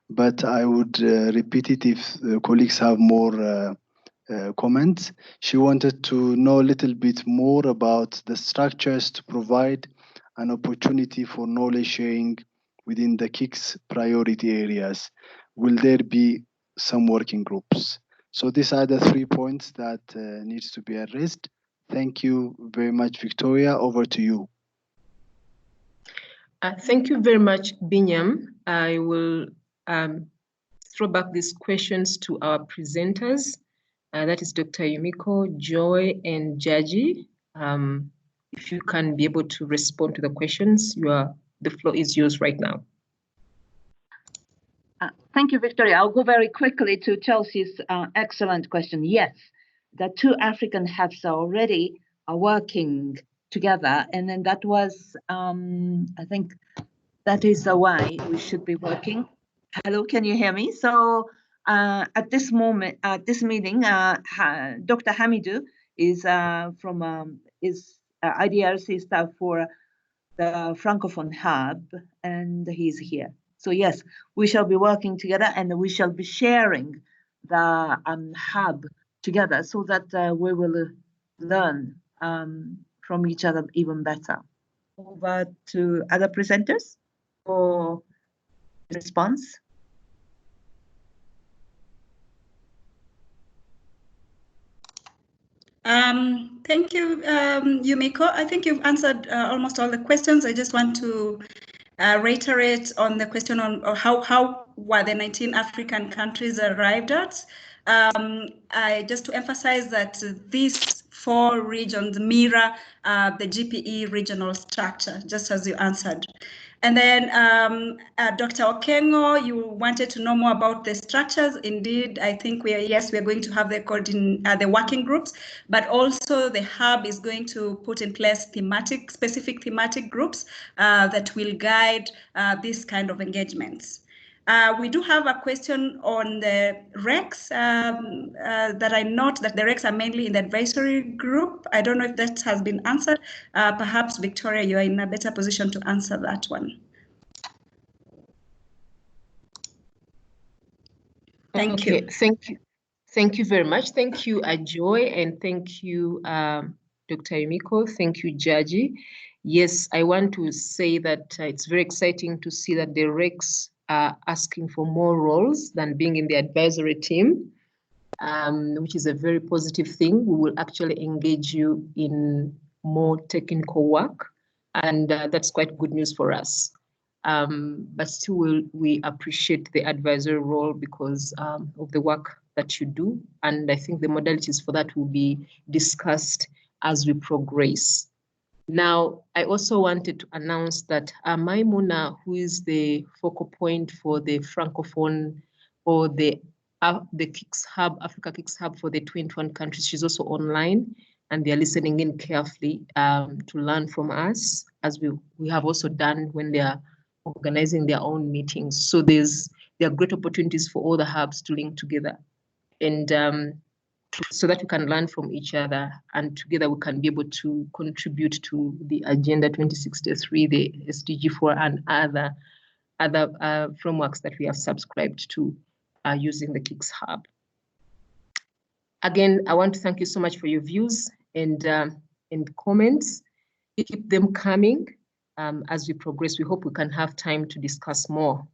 but I would repeat it if the colleagues have more comments. She wanted to know a little bit more about the structures to provide an opportunity for knowledge sharing within the KIX priority areas. Will there be some working groups? So these are the 3 points that needs to be addressed. Thank you very much, Victoria. Over to you. Thank you very much, Binyam. I will throw back these questions to our presenters. That is Dr. Yumiko, Joy, and Jaji. If you can be able to respond to the questions, the floor is yours right now. Thank you, Victoria. I'll go very quickly to Chelsea's excellent question. Yes, the 2 African hubs are already working together. And then that was, I think that is the way we should be working. Hello, can you hear me? So at this moment, at this meeting, Dr. Hamidou is from IDRC staff for the Francophone Hub, and he's here. So yes, we shall be working together, and we shall be sharing the hub together so that we will learn from each other even better. Over to other presenters for response. Thank you, Yumiko. I think you've answered almost all the questions. I just want to reiterate on the question on how were the 19 African countries arrived at. Just to emphasize that these 4 regions mirror the GPE regional structure, just as you answered. And then Dr. Okengo, you wanted to know more about the structures. Indeed, I think we are going to have the working groups, but also the hub is going to put in place specific thematic groups that will guide this kind of engagements. We do have a question on the RECs that I note that the RECs are mainly in the advisory group. I don't know if that has been answered. Perhaps, Victoria, you are in a better position to answer that one. Thank you. Thank you very much. Thank you, Ajoy, and thank you, Dr. Yumiko. Thank you, Jaji. Yes, I want to say that it's very exciting to see that the RECs are asking for more roles than being in the advisory team, which is a very positive thing. We will actually engage you in more technical work, and that's quite good news for us. But still, we appreciate the advisory role because of the work that you do, and I think the modalities for that will be discussed as we progress. Now, I also wanted to announce that Maimuna, who is the focal point for the Francophone or the KIX Hub, Africa KIX Hub for the 21 countries, she's also online, and they're listening in carefully to learn from us, as we have also done when they are organizing their own meetings. So there are great opportunities for all the hubs to link together, and so that we can learn from each other, and together we can be able to contribute to the Agenda 2063, the SDG 4, and other frameworks that we have subscribed to using the KIX Hub. Again, I want to thank you so much for your views and comments. Keep them coming as we progress. We hope we can have time to discuss more.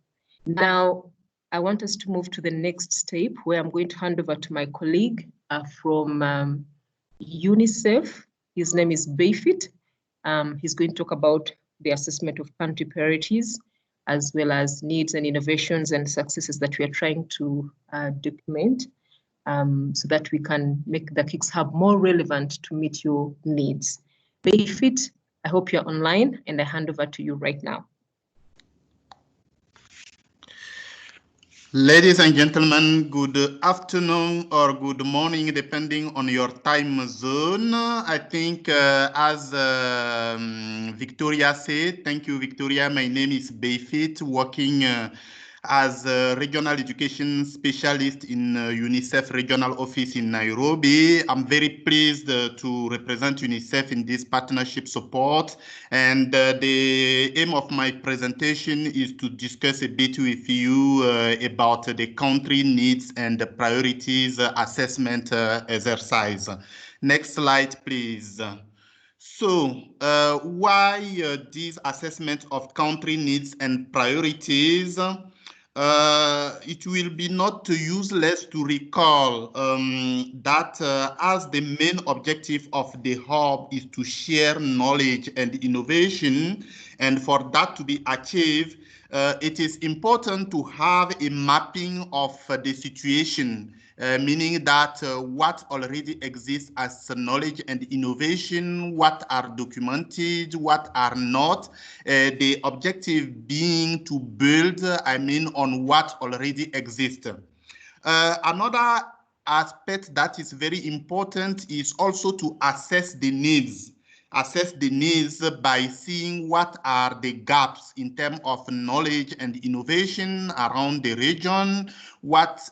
Now, I want us to move to the next step, where I'm going to hand over to my colleague from UNICEF. His name is Bayfit. He's going to talk about the assessment of country priorities, as well as needs and innovations and successes that we are trying to document, so that we can make the KIX Hub more relevant to meet your needs. Bayfit, I hope you're online, and I hand over to you right now. Ladies and gentlemen, good afternoon or good morning, depending on your time zone. I think as Victoria said, thank you, Victoria. My name is Bayfit, working as a regional education specialist in UNICEF regional office in Nairobi. I'm very pleased to represent UNICEF in this partnership support. And the aim of my presentation is to discuss a bit with you about the country needs and the priorities assessment exercise. Next slide, please. So why this assessment of country needs and priorities? It will be not useless to recall that as the main objective of the hub is to share knowledge and innovation, and for that to be achieved, it is important to have a mapping of the situation, meaning that what already exists as knowledge and innovation, what are documented, what are not, the objective being to build, on what already exists. Another aspect that is very important is also to assess the needs. assess the needs by seeing what are the gaps in terms of knowledge and innovation around the region, what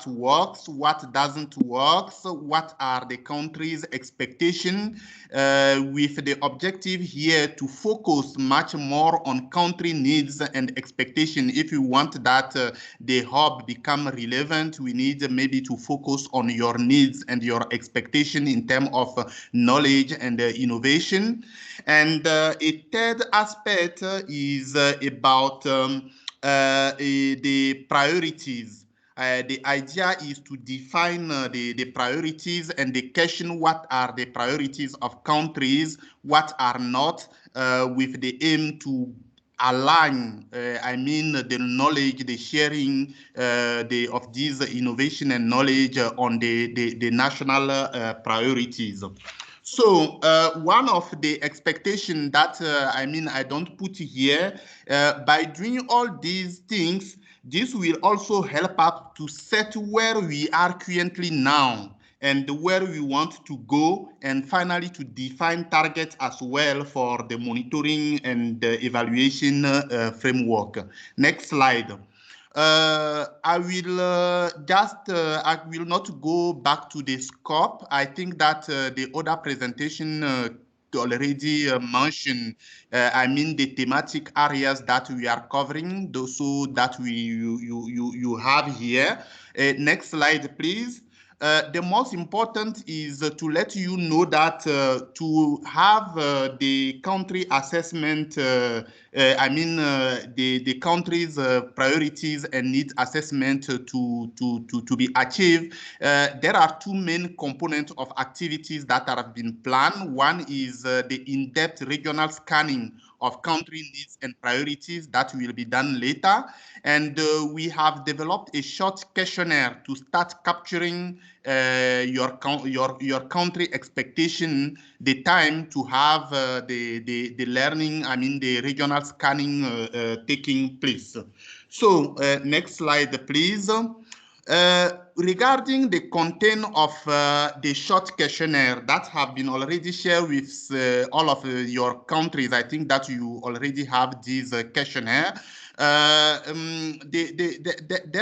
works, what doesn't work, what are the country's expectations, with the objective here to focus much more on country needs and expectation. If you want that the hub become relevant, we need maybe to focus on your needs and your expectation in terms of knowledge and innovation. And a third aspect is about the priorities. The idea is to define the priorities and the question what are the priorities of countries, what are not, with the aim to align, the knowledge, the sharing of these innovation and knowledge on the national priorities. So one of the expectations that, I don't put here, by doing all these things, this will also help us to set where we are currently now and where we want to go, and finally to define targets as well for the monitoring and the evaluation framework. Next slide. I will not go back to the scope. I think that the other presentation already mentioned, the thematic areas that we are covering, so that you have here. Next slide, please. The most important is to let you know that to have the country assessment, the country's priorities and needs assessment to be achieved, there are two main components of activities that have been planned. One is the in-depth regional scanning of country needs and priorities that will be done later. And we have developed a short questionnaire to start capturing your country expectation, the time to have the learning, the regional scanning taking place. So next slide, please. Regarding the content of the short questionnaire that have been already shared with all of your countries, I think that you already have this questionnaire. There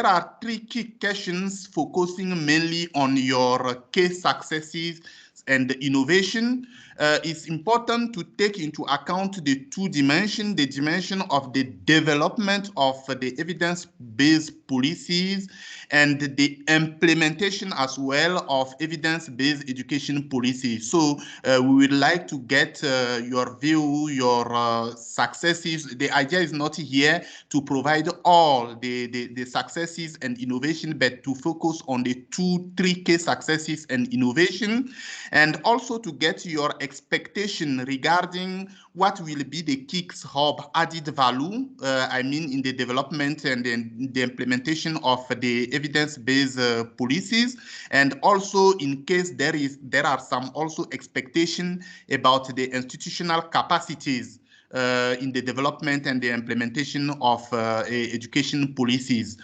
are three key questions focusing mainly on your case successes and innovation. It's important to take into account the two dimensions, the dimension of the development of the evidence-based policies and the implementation as well of evidence-based education policy. So we would like to get your view, your successes. The idea is not here to provide all the successes and innovation, but to focus on the 2-3 case successes and innovation, and also to get your expectation regarding what will be the KIX hub added value, in the development and the implementation of the evidence-based policies, and also in case there are some also expectation about the institutional capacities in the development and the implementation of education policies.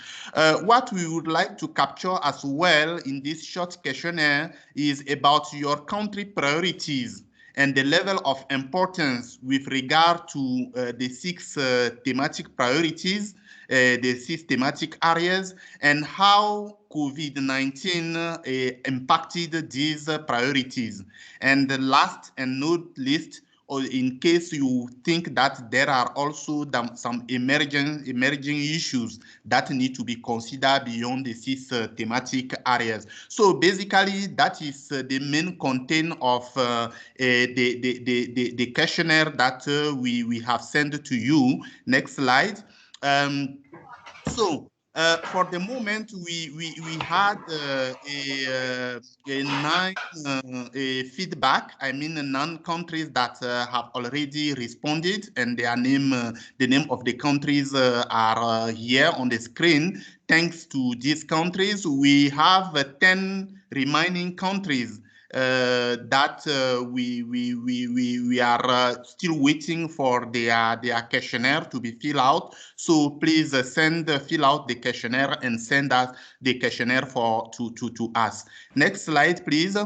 What we would like to capture as well in this short questionnaire is about your country priorities and the level of importance with regard to the 6 thematic priorities, the 6 thematic areas, and how COVID-19 impacted these priorities. And the last and not least, or in case you think that there are also some emerging issues that need to be considered beyond the 6 thematic areas. So basically, that is the main content of the questionnaire that we have sent to you. Next slide. For the moment, we had a 9 feedback. 9 countries that have already responded, and their name, the name of the countries are here on the screen. Thanks to these countries, we have 10 remaining countries that we are still waiting for their questionnaire to be filled out. So please fill out the questionnaire and send us the questionnaire to us. Next slide, please.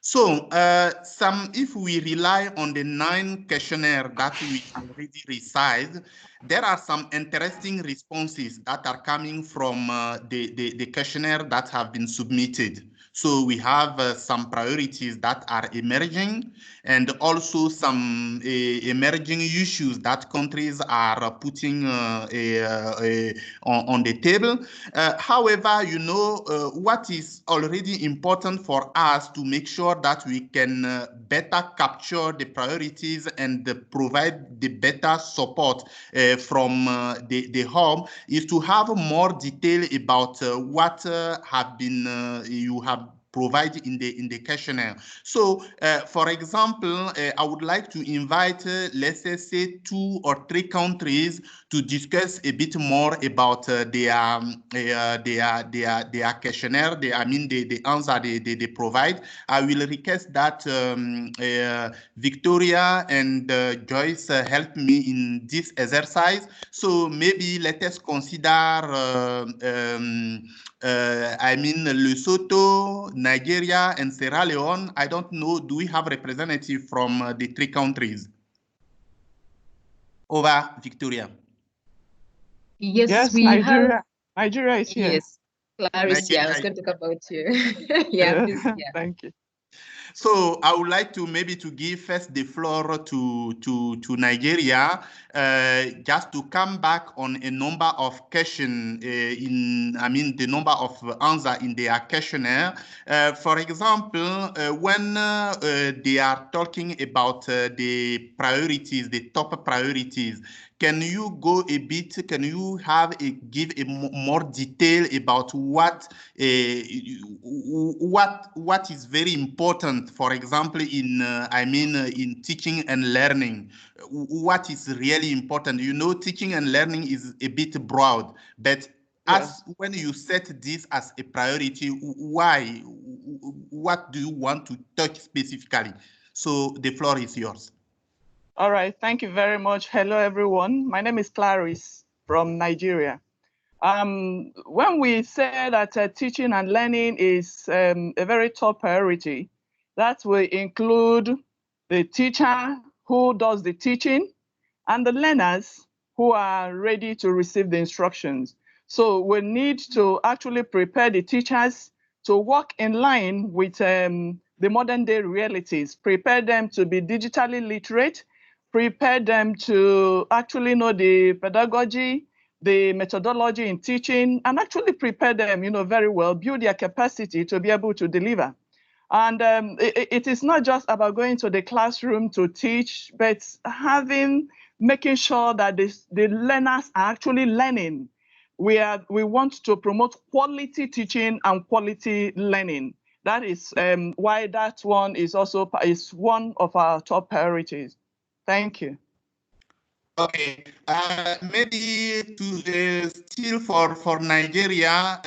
So if we rely on the 9 questionnaire that we already recited, there are some interesting responses that are coming from the questionnaire that have been submitted. So we have some priorities that are emerging, and also some emerging issues that countries are putting on the table. However, you know, what is already important for us to make sure that we can better capture the priorities and provide the better support from the home is to have more detail about what you have provided in the questionnaire. So, for example, I would like to invite, let's say 2 or 3 countries to discuss a bit more about their questionnaire. The answer they provide. I will request that Victoria and Joyce help me in this exercise. So maybe let us consider Lesotho, Nigeria, and Sierra Leone. I don't know, do we have representative from the 3 countries? Over, Victoria. Yes, we Nigeria. have. Nigeria is here. Yes, Clarice, yeah, I was going to talk about you. Yeah, please, yeah. Thank you. So I would like to maybe to give first the floor to Nigeria, just to come back on a number of questions the number of answer in their questionnaire. For example, when they are talking about the priorities, the top priorities, can you go a bit? Can you give a more detail about what is very important? For example, in teaching and learning, what is really important? You know, teaching and learning is a bit broad, but when you set this as a priority, why? What do you want to touch specifically? So the floor is yours. All right, thank you very much. Hello, everyone. My name is Clarice from Nigeria. When we say that teaching and learning is a very top priority, that will include the teacher who does the teaching and the learners who are ready to receive the instructions. So we need to actually prepare the teachers to work in line with the modern day realities, prepare them to be digitally literate, prepare them to actually know the pedagogy, the methodology in teaching, and actually prepare them, very well, build their capacity to be able to deliver. And it is not just about going to the classroom to teach, but making sure that the learners are actually learning. We want to promote quality teaching and quality learning. That is why that one is also one of our top priorities. Thank you. Okay, maybe to still for Nigeria,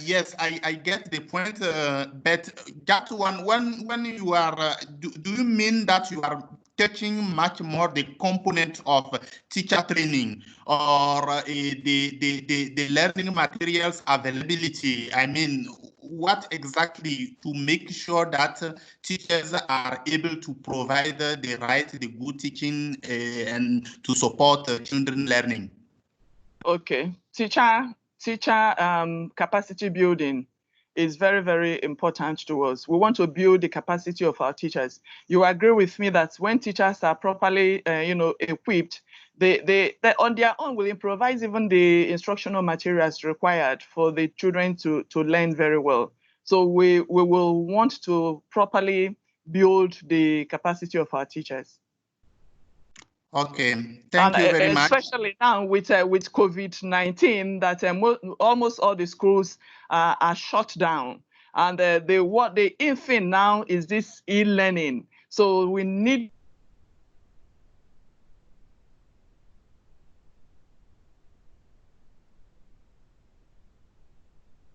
yes, I get the point, but that one, when you are, do you mean that you are touching much more the component of teacher training or the learning materials availability? I mean, what exactly to make sure that teachers are able to provide the good teaching and to support children learning? Okay, teacher capacity building is very, very important to us. We want to build the capacity of our teachers. You agree with me that when teachers are properly, equipped, they on their own will improvise even the instructional materials required for the children to learn very well. So we will want to properly build the capacity of our teachers. Okay, thank you very much. Especially now with COVID-19, that almost all the schools are shut down, and what the in thing now is this e-learning. So we need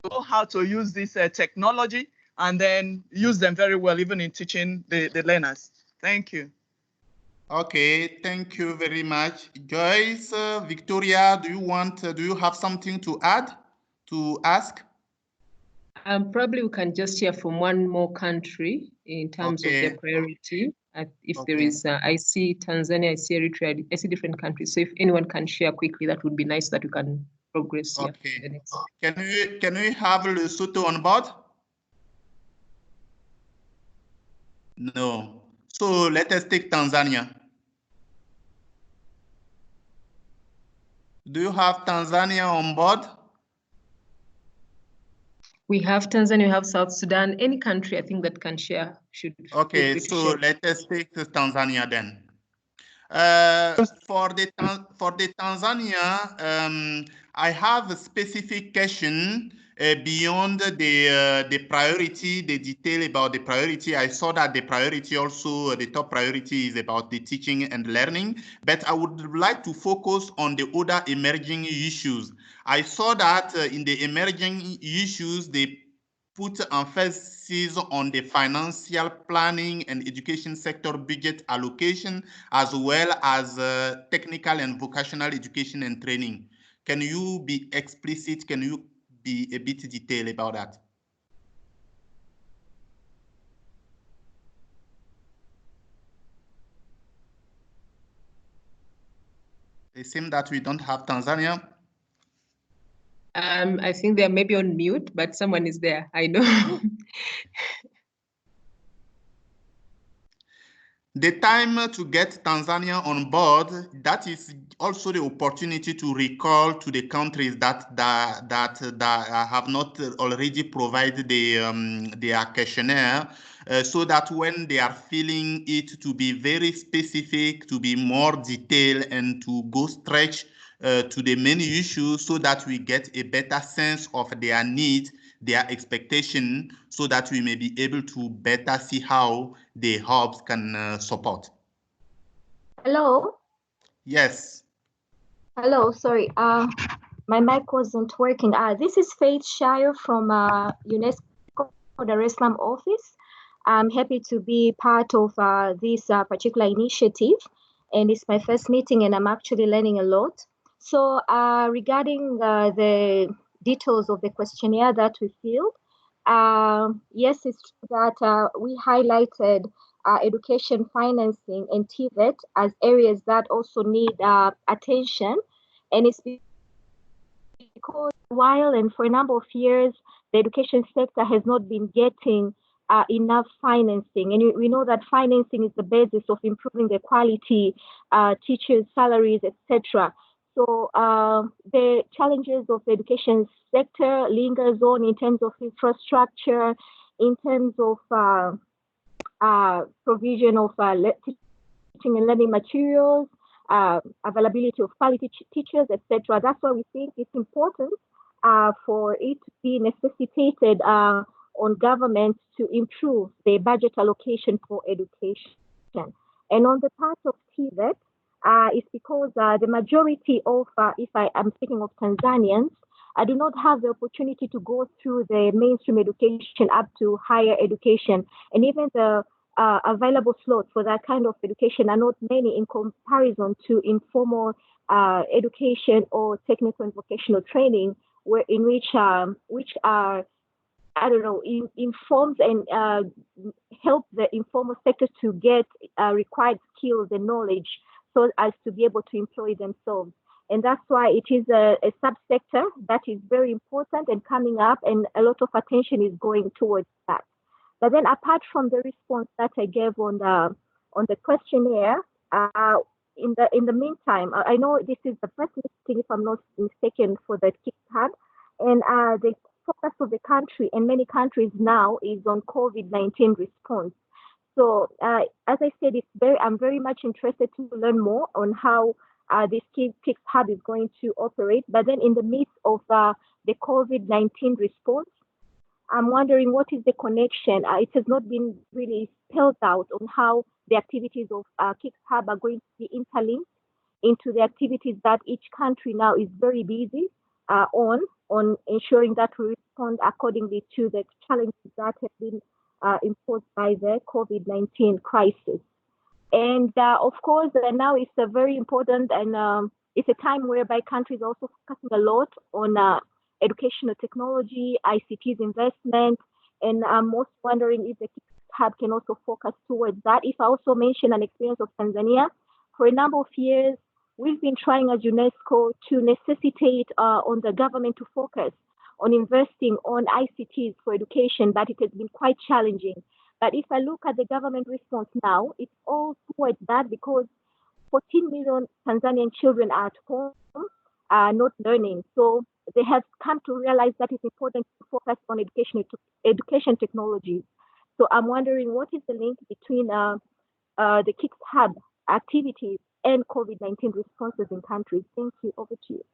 to know how to use this technology and then use them very well, even in teaching the learners. Thank you. Okay, thank you very much. Joyce, Victoria, do you have something to add, to ask? Probably we can just hear from one more country in terms of their priority. If there is, I see Tanzania, I see Eritrea, I see different countries. So if anyone can share quickly, that would be nice that we can progress here. Okay. Can we have Lesotho on board? No. So let us take Tanzania. Do you have Tanzania on board? We have Tanzania, we have South Sudan. Any country I think that can share should. Okay, so let us take Tanzania then. For the Tanzania, I have a specific question beyond the priority, the detail about the priority. I saw that the priority also, the top priority is about the teaching and learning, but I would like to focus on the other emerging issues. I saw that in the emerging issues, they put emphasis on the financial planning and education sector budget allocation, as well as technical and vocational education and training. Can you be explicit? Can you be a bit detailed about that? It seems that we don't have Tanzania. I think they're maybe on mute, but someone is there. I know. The time to get Tanzania on board, that is also the opportunity to recall to the countries that have not already provided their questionnaire, so that when they are feeling it to be very specific, to be more detailed, and to go stretch to the main issues, so that we get a better sense of their needs, their expectation, so that we may be able to better see how the hubs can support. Hello? Yes. Hello, sorry. My mic wasn't working. This is Faith Shire from UNESCO Dar es Salaam office. I'm happy to be part of this particular initiative, and it's my first meeting and I'm actually learning a lot. So regarding the details of the questionnaire that we filled, yes, it's true that we highlighted education financing and TVET as areas that also need attention. And it's because while and for a number of years, the education sector has not been getting enough financing. And we know that financing is the basis of improving the quality, teachers' salaries, etc. So the challenges of the education sector lingers on in terms of infrastructure, in terms of provision of teaching and learning materials, availability of quality teachers, etc. That's why we think it's important for it to be necessitated on government to improve the budget allocation for education. And on the part of TVET, it's because the majority of, if I am speaking of Tanzanians, I do not have the opportunity to go through the mainstream education up to higher education. And even the available slots for that kind of education are not many in comparison to informal education or technical and vocational training, in which are, I don't know, informs and help the informal sector to get required skills and knowledge so as to be able to employ themselves. And that's why it is a subsector that is very important and coming up, and a lot of attention is going towards that. But then apart from the response that I gave on the questionnaire, in the meantime, I know this is the first meeting, if I'm not mistaken, for the KIX Hub, and the focus of the country and many countries now is on COVID-19 response. So as I said, I'm very much interested to learn more on how this KIX Hub is going to operate. But then in the midst of the COVID-19 response, I'm wondering what is the connection. It has not been really spelled out on how the activities of KIX Hub are going to be interlinked into the activities that each country now is very busy on ensuring that we respond accordingly to the challenges that have been imposed by the COVID-19 crisis. And of course, now it's a very important, and it's a time whereby countries are also focusing a lot on educational technology, ICT's investment, and I'm also wondering if the KIX Hub can also focus towards that. If I also mention an experience of Tanzania, for a number of years, we've been trying as UNESCO to necessitate on the government to focus on investing on ICTs for education, but it has been quite challenging. But if I look at the government response now, it's all towards that, because 14 million Tanzanian children are at home, not learning. So they have come to realize that it's important to focus on education technologies. So I'm wondering, what is the link between the KIX Hub activities and COVID-19 responses in countries? Thank you. Over to you.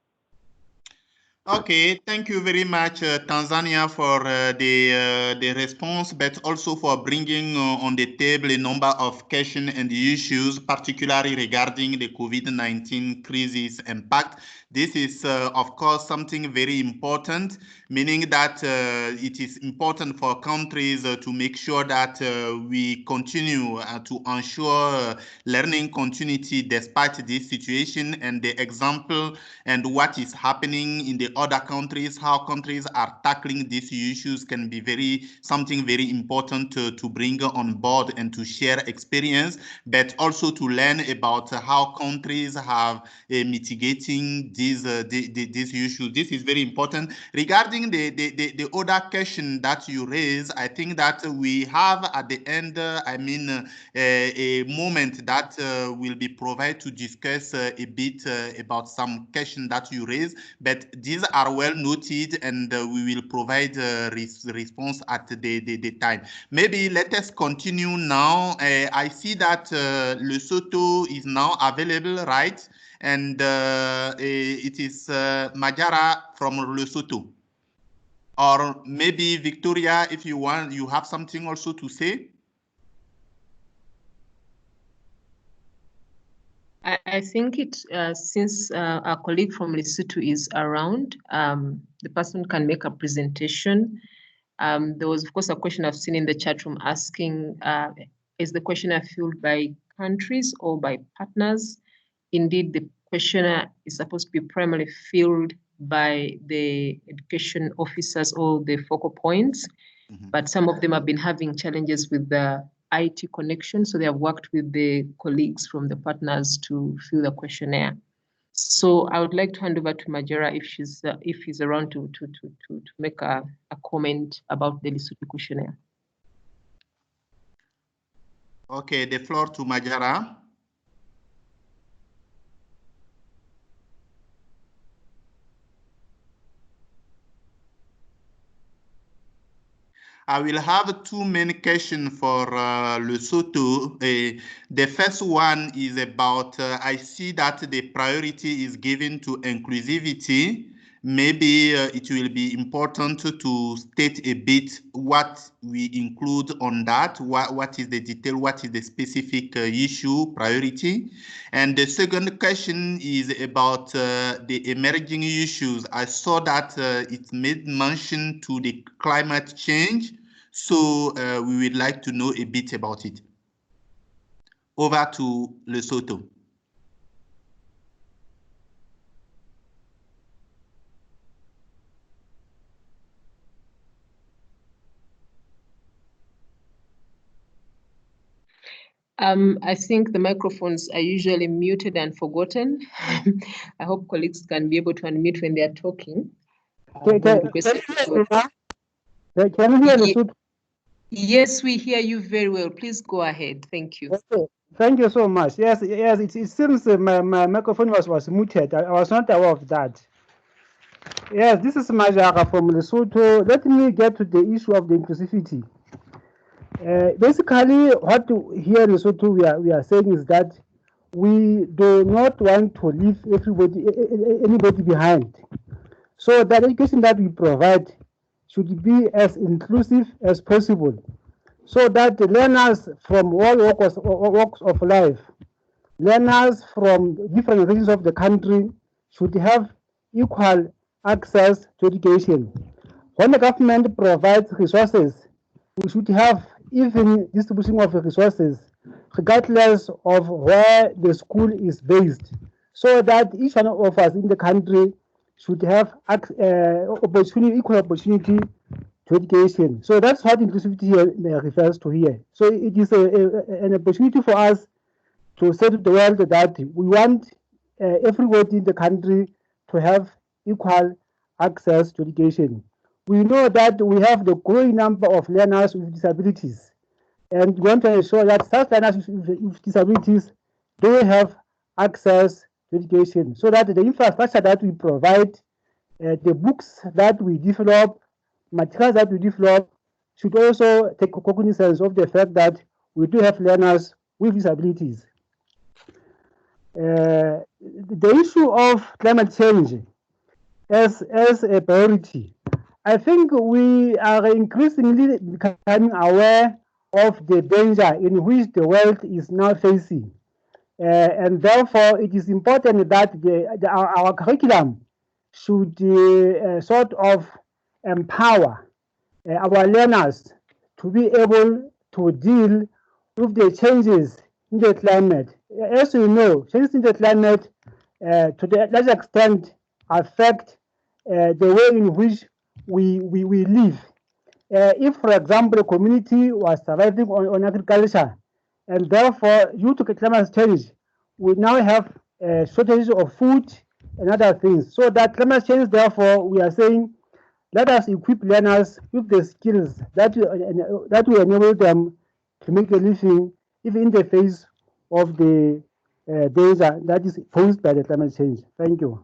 Okay, thank you very much, Tanzania, for the response, but also for bringing on the table a number of questions and issues, particularly regarding the COVID-19 crisis impact. This is, of course, something very important, meaning that it is important for countries to make sure that we continue to ensure learning continuity despite this situation, and the example and what is happening in the other countries, how countries are tackling these issues can be something very important to bring on board and to share experience, but also to learn about how countries have mitigating these issues. This is very important. Regarding the other question that you raised, I think that we have at the end, a moment that will be provided to discuss a bit about some questions that you raised, but these are well noted, and we will provide response at the time. Maybe let us continue now. I see that Lesotho is now available, right? And it is Majara from Lesotho. Or maybe Victoria, if you want, you have something also to say? I think since our colleague from Lesotho is around, the person can make a presentation. There was, of course, a question I've seen in the chat room asking, is the questionnaire filled by countries or by partners? Indeed, the questionnaire is supposed to be primarily filled by the education officers or the focal points, but some of them have been having challenges with the IT connection, so they have worked with the colleagues from the partners to fill the questionnaire. So I would like to hand over to Majara if he's around to make a comment about the Lesotho questionnaire. Okay, the floor to Majara. I will have two main questions for Lesotho. The first one is about, I see that the priority is given to inclusivity. Maybe it will be important to state a bit what we include on that, what is the detail, what is the specific issue, priority. And the second question is about the emerging issues. I saw that it made mention to the climate change. So we would like to know a bit about it. Over to Lesotho. I think the microphones are usually muted and forgotten. I hope colleagues can be able to unmute when they are talking. Can you hear me? Yes, we hear you very well. Please go ahead. Thank you. Okay. Thank you so much. Yes, it seems my microphone was muted. I was not aware of that. Yes, this is Majara from Lesotho. Let me get to the issue of the inclusivity. Basically, what here in Lesotho we are saying is that we do not want to leave anybody behind. So the education that we provide should be as inclusive as possible, so that the learners from all walks of life, learners from different regions of the country should have equal access to education. When the government provides resources, we should have even distribution of resources, regardless of where the school is based, so that each one of us in the country should have opportunity, equal opportunity to education. So that's what inclusivity here refers to here. So it is an opportunity for us to say to the world that we want everybody in the country to have equal access to education. We know that we have the growing number of learners with disabilities, and we want to ensure that such learners with disabilities do have access to education, so that the infrastructure that we provide, the books that we develop, materials that we develop, should also take cognizance of the fact that we do have learners with disabilities. The issue of climate change as a priority, I think we are increasingly becoming aware of the danger in which the world is now facing. And therefore, it is important that our curriculum should sort of empower our learners to be able to deal with the changes in the climate. As you know, changes in the climate to the large extent affect the way in which we live. If, for example, a community was surviving on agriculture, and therefore, due to climate change, we now have shortages of food and other things. So that climate change, therefore, we are saying, let us equip learners with the skills that will enable them to make a living, even in the face of the danger that is posed by the climate change. Thank you.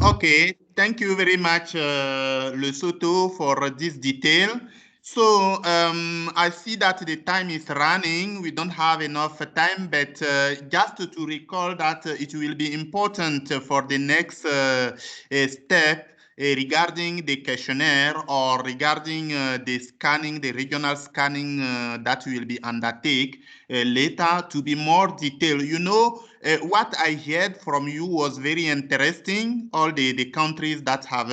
Okay, thank you very much, Lesotho, for this detail. So I see that the time is running. We don't have enough time, but just to recall that it will be important for the next step regarding the questionnaire or regarding the scanning, the regional scanning that will be undertaken later to be more detailed. You know, what I heard from you was very interesting, all the countries that have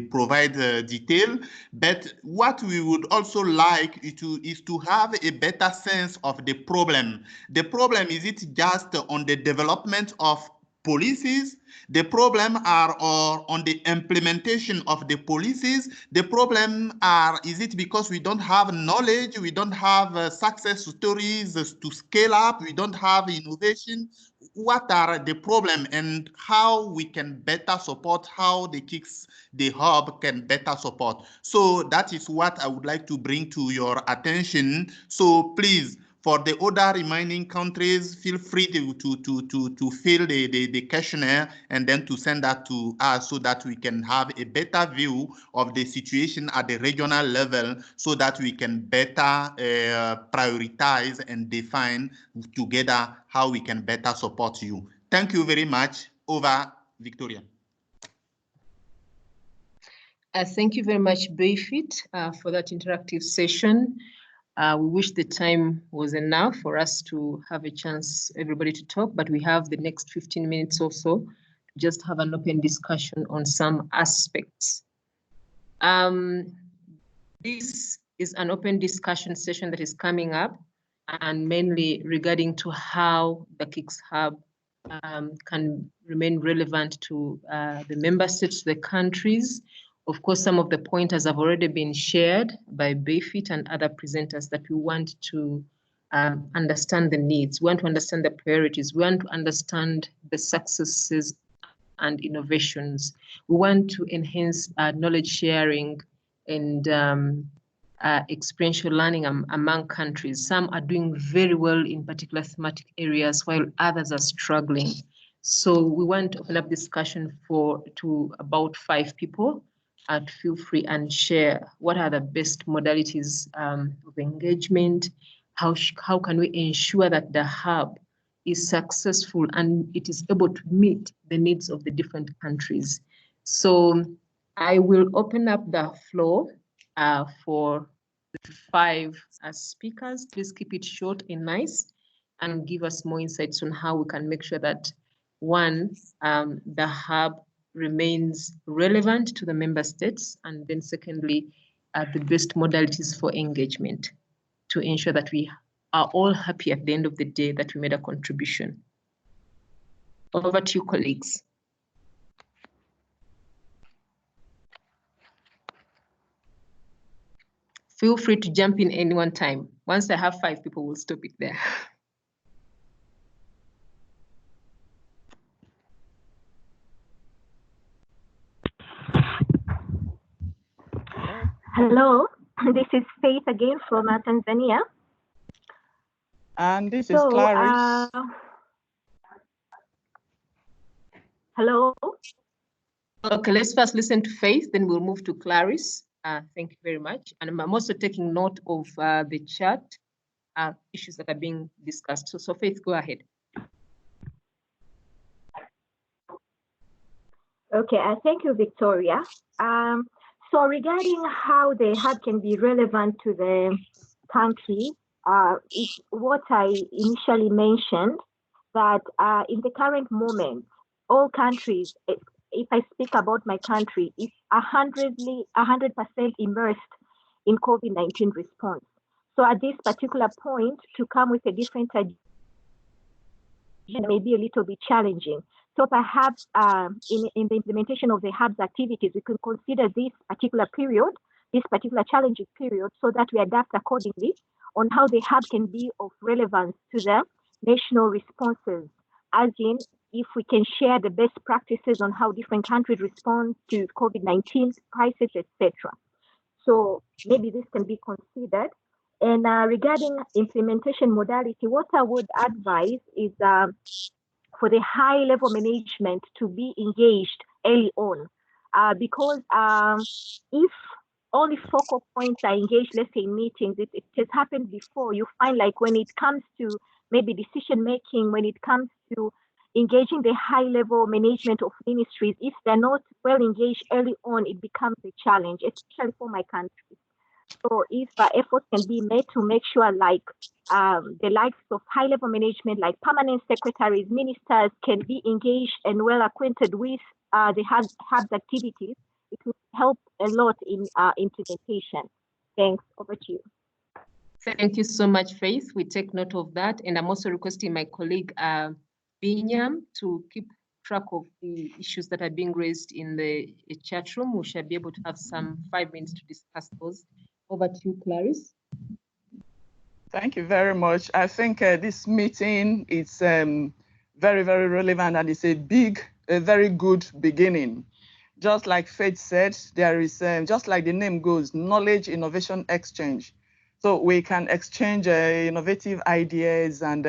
provide detail, but what we would also like is to have a better sense of the problem. The problem, is it just on the development of policies? The problem are on the implementation of the policies. The problem is it because we don't have knowledge, we don't have success stories to scale up, we don't have innovation? What are the problem and how we can better support, how the KIX, the hub, can better support? So that is what I would like to bring to your attention. So please, for the other remaining countries, feel free to fill the questionnaire and then to send that to us so that we can have a better view of the situation at the regional level so that we can better prioritize and define together how we can better support you. Thank you very much. Over, Victoria. Thank you very much, Bayfit, for that interactive session. We wish the time was enough for us to have a chance, everybody to talk, but we have the next 15 minutes or so to just have an open discussion on some aspects. This is an open discussion session that is coming up and mainly regarding to how the KIX Hub can remain relevant to the member states, the countries. Of course, some of the pointers have already been shared by Bayfit and other presenters that we want to understand the needs. We want to understand the priorities. We want to understand the successes and innovations. We want to enhance knowledge sharing and experiential learning among countries. Some are doing very well in particular thematic areas while others are struggling. So we want to open up discussion to about 5 people. Feel free and share what are the best modalities of engagement. How can we ensure that the hub is successful and it is able to meet the needs of the different countries? So I will open up the floor for the 5 speakers. Please keep it short and nice and give us more insights on how we can make sure that, one, the hub remains relevant to the member states, and then secondly, the best modalities for engagement to ensure that we are all happy at the end of the day that we made a contribution. Over to you, colleagues. Feel free to jump in any one time. Once I have 5 people, we'll stop it there. Hello, this is Faith again from Tanzania. And this is Clarice. Hello. Okay, let's first listen to Faith, then we'll move to Clarice. Thank you very much. And I'm also taking note of the chat issues that are being discussed. So Faith, go ahead. Okay, thank you, Victoria. So regarding how the hub can be relevant to the country, is what I initially mentioned, that in the current moment, all countries, if I speak about my country, is 100% immersed in COVID-19 response. So at this particular point, to come with a different agenda may be a little bit challenging. So perhaps in the implementation of the hub's activities, we could consider this particular period, this particular challenging period, so that we adapt accordingly on how the hub can be of relevance to the national responses, as in if we can share the best practices on how different countries respond to COVID-19 crisis, etc. So maybe this can be considered. And regarding implementation modality, what I would advise is for the high level management to be engaged early on, because if only focal points are engaged, let's say in meetings, it has happened before. You find like when it comes to maybe decision making, when it comes to engaging the high level management of ministries, if they're not well engaged early on, it becomes a challenge, especially for my country. So if efforts can be made to make sure like the likes of high level management, like permanent secretaries, ministers can be engaged and well acquainted with the hub's activities, it will help a lot in implementation. Thanks, over to you. Thank you so much, Faith. We take note of that. And I'm also requesting my colleague, Binyam, to keep track of the issues that are being raised in the chat room. We shall be able to have some 5 minutes to discuss those. Over to you, Clarice. Thank you very much. I think this meeting is very, very relevant, and it's a very good beginning. Just like Faith said, there is, just like the name goes, knowledge innovation exchange. So we can exchange innovative ideas and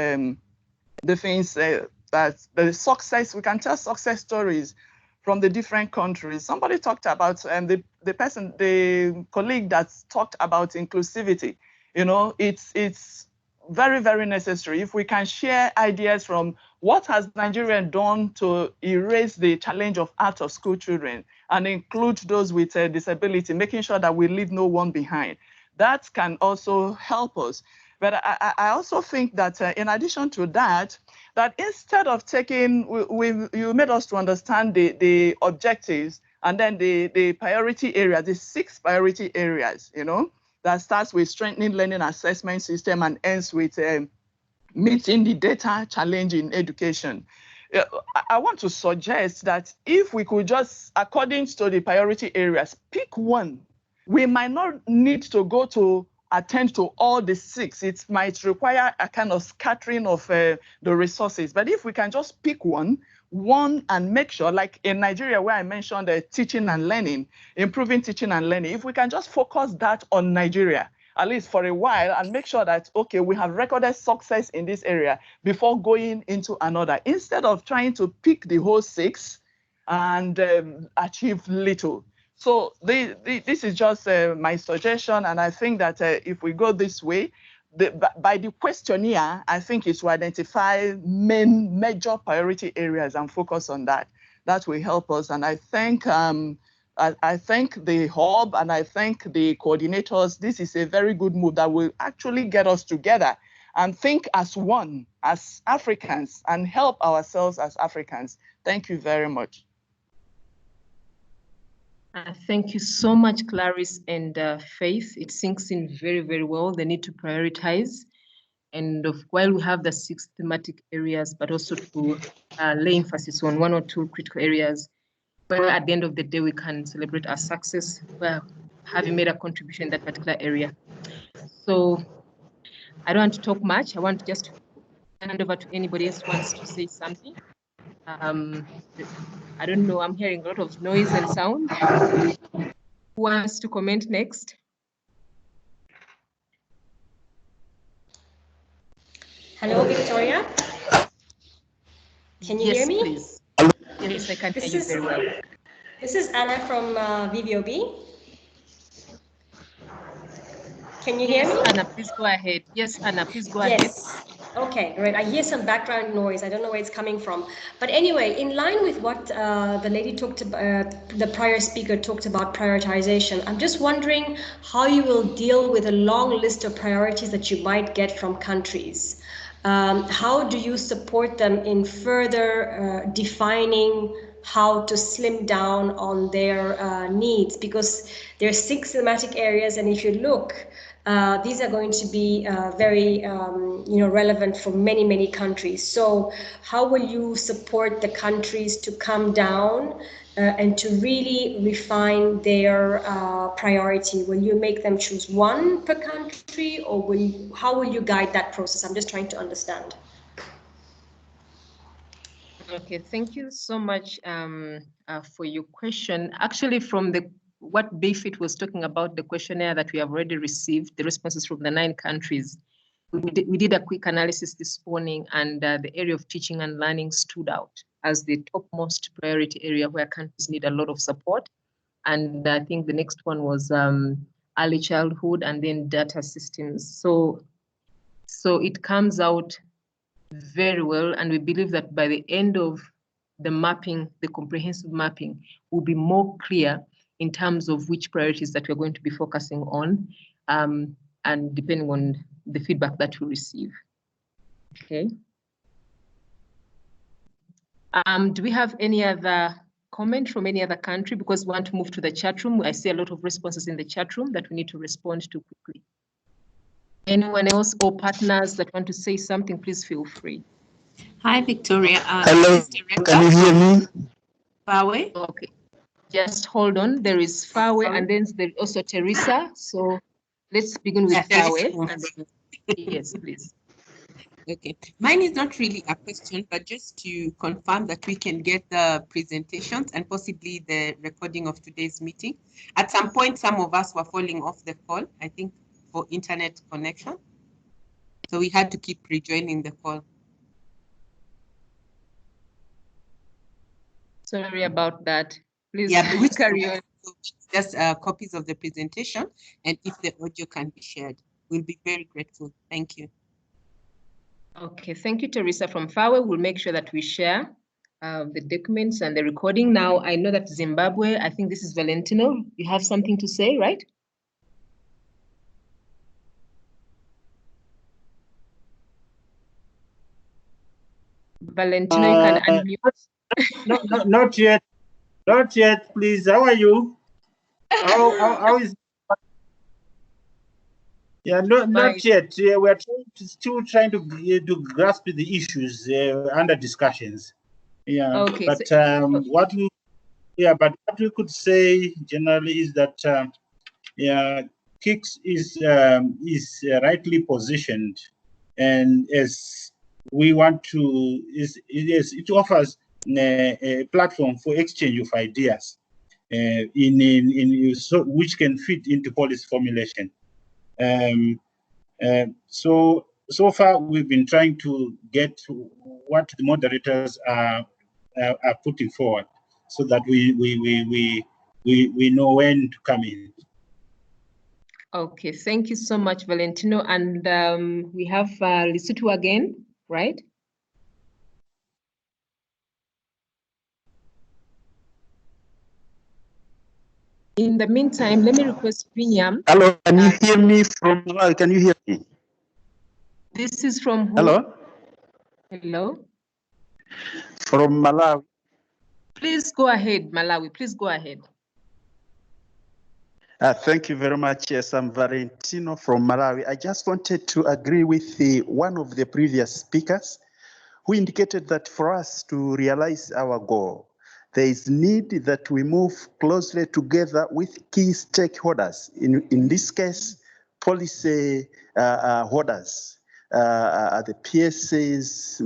the things that the success, we can tell success stories from the different countries. Somebody talked about, the colleague that talked about inclusivity. You know, it's very, very necessary. If we can share ideas from what has Nigeria done to erase the challenge of out of school children and include those with a disability, making sure that we leave no one behind, that can also help us. But I also think that in addition to that, that instead of taking, you made us to understand the objectives and then the priority areas, the 6 priority areas, you know, that starts with strengthening learning assessment system and ends with meeting the data challenge in education. I want to suggest that if we could just, according to the priority areas, pick one. We might not need to go to attend to all the 6. It might require a kind of scattering of the resources. But if we can just pick one and make sure, like in Nigeria, where I mentioned teaching and learning, improving teaching and learning, if we can just focus that on Nigeria, at least for a while, and make sure that, okay, we have recorded success in this area before going into another, instead of trying to pick the whole 6 and achieve little. So this is just my suggestion, and I think that if we go this way, by the questionnaire, I think it's to identify major priority areas and focus on that. That will help us, and I think I thank the hub and I thank the coordinators. This is a very good move that will actually get us together and think as one, as Africans, and help ourselves as Africans. Thank you very much. Thank you so much, Clarice and Faith. It sinks in very, very well. They need to prioritize. And while we have the 6 thematic areas, but also to lay emphasis on 1 or 2 critical areas, where at the end of the day, we can celebrate our success, where having made a contribution in that particular area. So I don't want to talk much. I want to just hand over to anybody else who wants to say something. I don't know, I'm hearing a lot of noise and sound. Who wants to comment next? Hello, Victoria. Can you hear me? Please. Yes, I can hear you very well. This is Anna from VVOB. Can you hear me? Anna, please go ahead. Yes, Anna, please go ahead. Okay, great. I hear some background noise. I don't know where it's coming from. But anyway, in line with what the lady talked about, the prior speaker talked about prioritization, I'm just wondering how you will deal with a long list of priorities that you might get from countries. How do you support them in further defining how to slim down on their needs? Because there are 6 thematic areas, and if you look, these are going to be very relevant for many, many countries. So how will you support the countries to come down and to really refine their priority? Will you make them choose one per country, or how will you guide that process? I'm just trying to understand. Okay, thank you so much for your question. Actually, from what Bayfit was talking about, the questionnaire that we have already received, the responses from the 9 countries, we did a quick analysis this morning, and the area of teaching and learning stood out as the topmost priority area where countries need a lot of support. And I think the next one was early childhood and then data systems. So it comes out very well, and we believe that by the end of the mapping, the comprehensive mapping, will be more clear in terms of which priorities that we're going to be focusing on, and depending on the feedback that we receive. Okay. Do we have any other comment from any other country? Because we want to move to the chat room. I see a lot of responses in the chat room that we need to respond to quickly. Anyone else or partners that want to say something, please feel free. Hi, Victoria. Hello, can you hear me? Fawe? Okay, just hold on. There is Fawe, and then there's also Teresa. So let's begin with Fawe. Yes, please. Okay, mine is not really a question, but just to confirm that we can get the presentations and possibly the recording of today's meeting. At some point, some of us were falling off the call, I think, for internet connection. So we had to keep rejoining the call. Sorry about that. Please carry on. Just copies of the presentation, and if the audio can be shared, we'll be very grateful. Thank you. Okay, thank you, Teresa from Fawe. We'll make sure that we share the documents and the recording. Now, I know that Zimbabwe, I think this is Valentino. You have something to say, right? Valentino, you can unmute. Not yet. Not yet, please. How are you? How is? Yeah, not yet. We're still trying to grasp the issues under discussions. Yeah. Okay. But what we could say generally is that KIX is rightly positioned, and as we want to, it offers a platform for exchange of ideas, which can fit into policy formulation. So far, we've been trying to get what the moderators are putting forward, so that we know when to come in. Okay, thank you so much, Valentino. And we have Lesotho again, right? In the meantime, let me request Binyam. Hello, can you hear me from Malawi? Can you hear me? This is from who? Hello? Hello? From Malawi. Please go ahead, Malawi. Please go ahead. Thank you very much. Yes, I'm Valentino from Malawi. I just wanted to agree with one of the previous speakers who indicated that for us to realize our goal, there is need that we move closely together with key stakeholders, in this case, policy holders, the PSAs,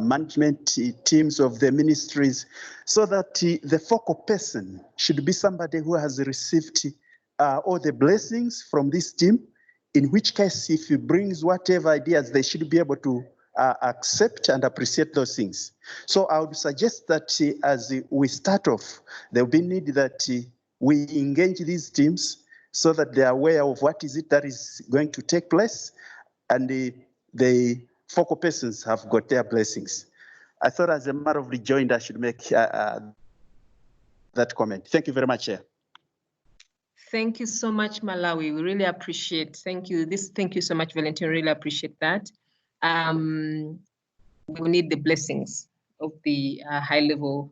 management teams of the ministries, so that the focal person should be somebody who has received all the blessings from this team, in which case, if he brings whatever ideas, they should be able to accept and appreciate those things. So I would suggest that as we start off, there will be need that we engage these teams so that they are aware of what is it that is going to take place, and the focal persons have got their blessings. I thought as a matter of rejoinder, I should make that comment. Thank you very much, Chair. Thank you so much, Malawi. We really appreciate. Thank you. Thank you so much, Valentin. Really appreciate that. We need the blessings of the high-level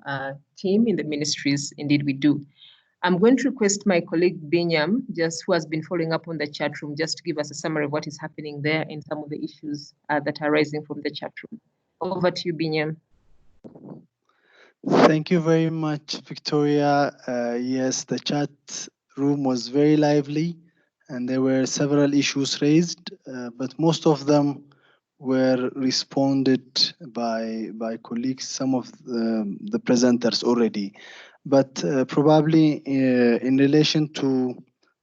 team in the ministries. Indeed, we do. I'm going to request my colleague Binyam, who has been following up on the chat room, just to give us a summary of what is happening there and some of the issues that are rising from the chat room. Over to you, Binyam. Thank you very much, Victoria. Yes, the chat room was very lively and there were several issues raised, but most of them were responded by colleagues, some of the presenters already. But probably in relation to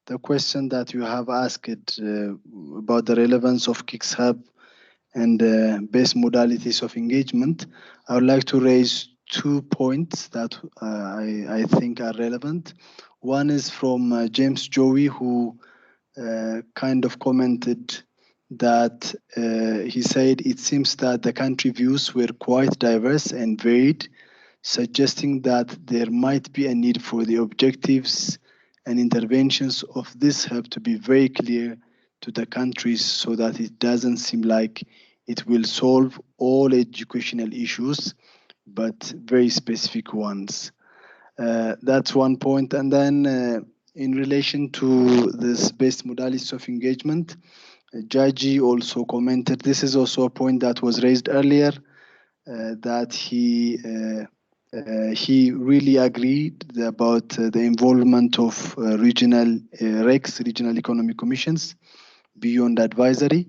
the question that you have asked about the relevance of KIX Hub and best modalities of engagement, I would like to raise 2 points that I think are relevant. One is from James Joey, who kind of commented that he said it seems that the country views were quite diverse and varied, suggesting that there might be a need for the objectives and interventions of this hub to be very clear to the countries so that it doesn't seem like it will solve all educational issues, but very specific ones. That's one point. And then in relation to this best modalities of engagement, Jaji also commented, this is also a point that was raised earlier, that he really agreed about the involvement of regional RECs, regional economic commissions, beyond advisory.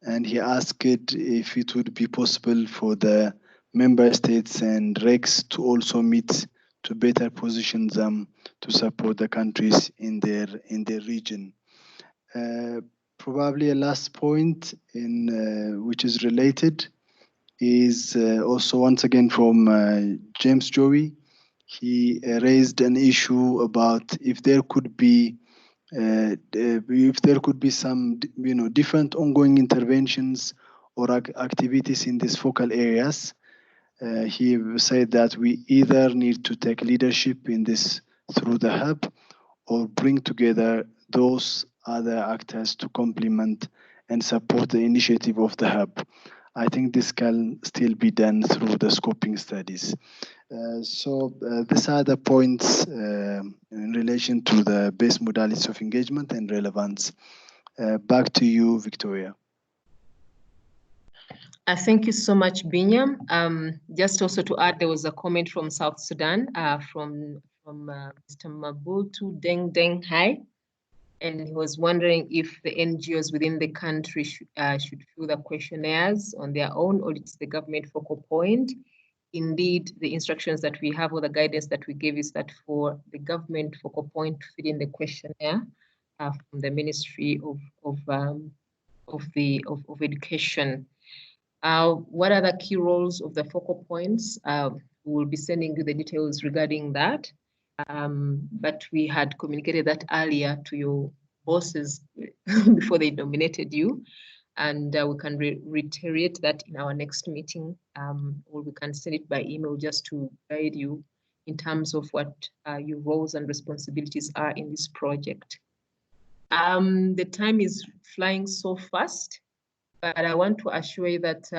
And he asked if it would be possible for the member states and RECs to also meet to better position them to support the countries in their region. Probably a last point which is related is also once again from James Joey. He raised an issue about if there could be some different ongoing interventions or activities in these focal areas. He said that we either need to take leadership in this through the hub or bring together those other actors to complement and support the initiative of the hub. I think this can still be done through the scoping studies. So these are the points in relation to the best modalities of engagement and relevance. Back to you, Victoria. Thank you so much, Binyam. Just also to add, there was a comment from South Sudan from Mr. Mabutu Deng Deng Hai, and he was wondering if the NGOs within the country should fill the questionnaires on their own, or it's the government focal point. Indeed, the instructions that we have or the guidance that we gave is that for the government focal point to fill in the questionnaire from the Ministry of Education. What are the key roles of the focal points? We will be sending you the details regarding that. But we had communicated that earlier to your bosses before they nominated you. And we can reiterate that in our next meeting, or we can send it by email just to guide you in terms of what your roles and responsibilities are in this project. The time is flying so fast, but I want to assure you that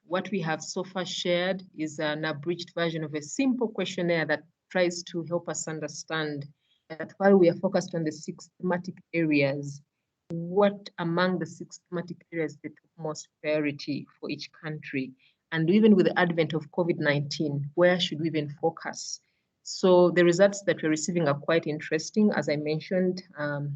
what we have so far shared is an abridged version of a simple questionnaire that tries to help us understand that while we are focused on the 6 thematic areas, what among the 6 thematic areas is the topmost priority for each country? And even with the advent of COVID-19, where should we even focus? So the results that we're receiving are quite interesting. As I mentioned,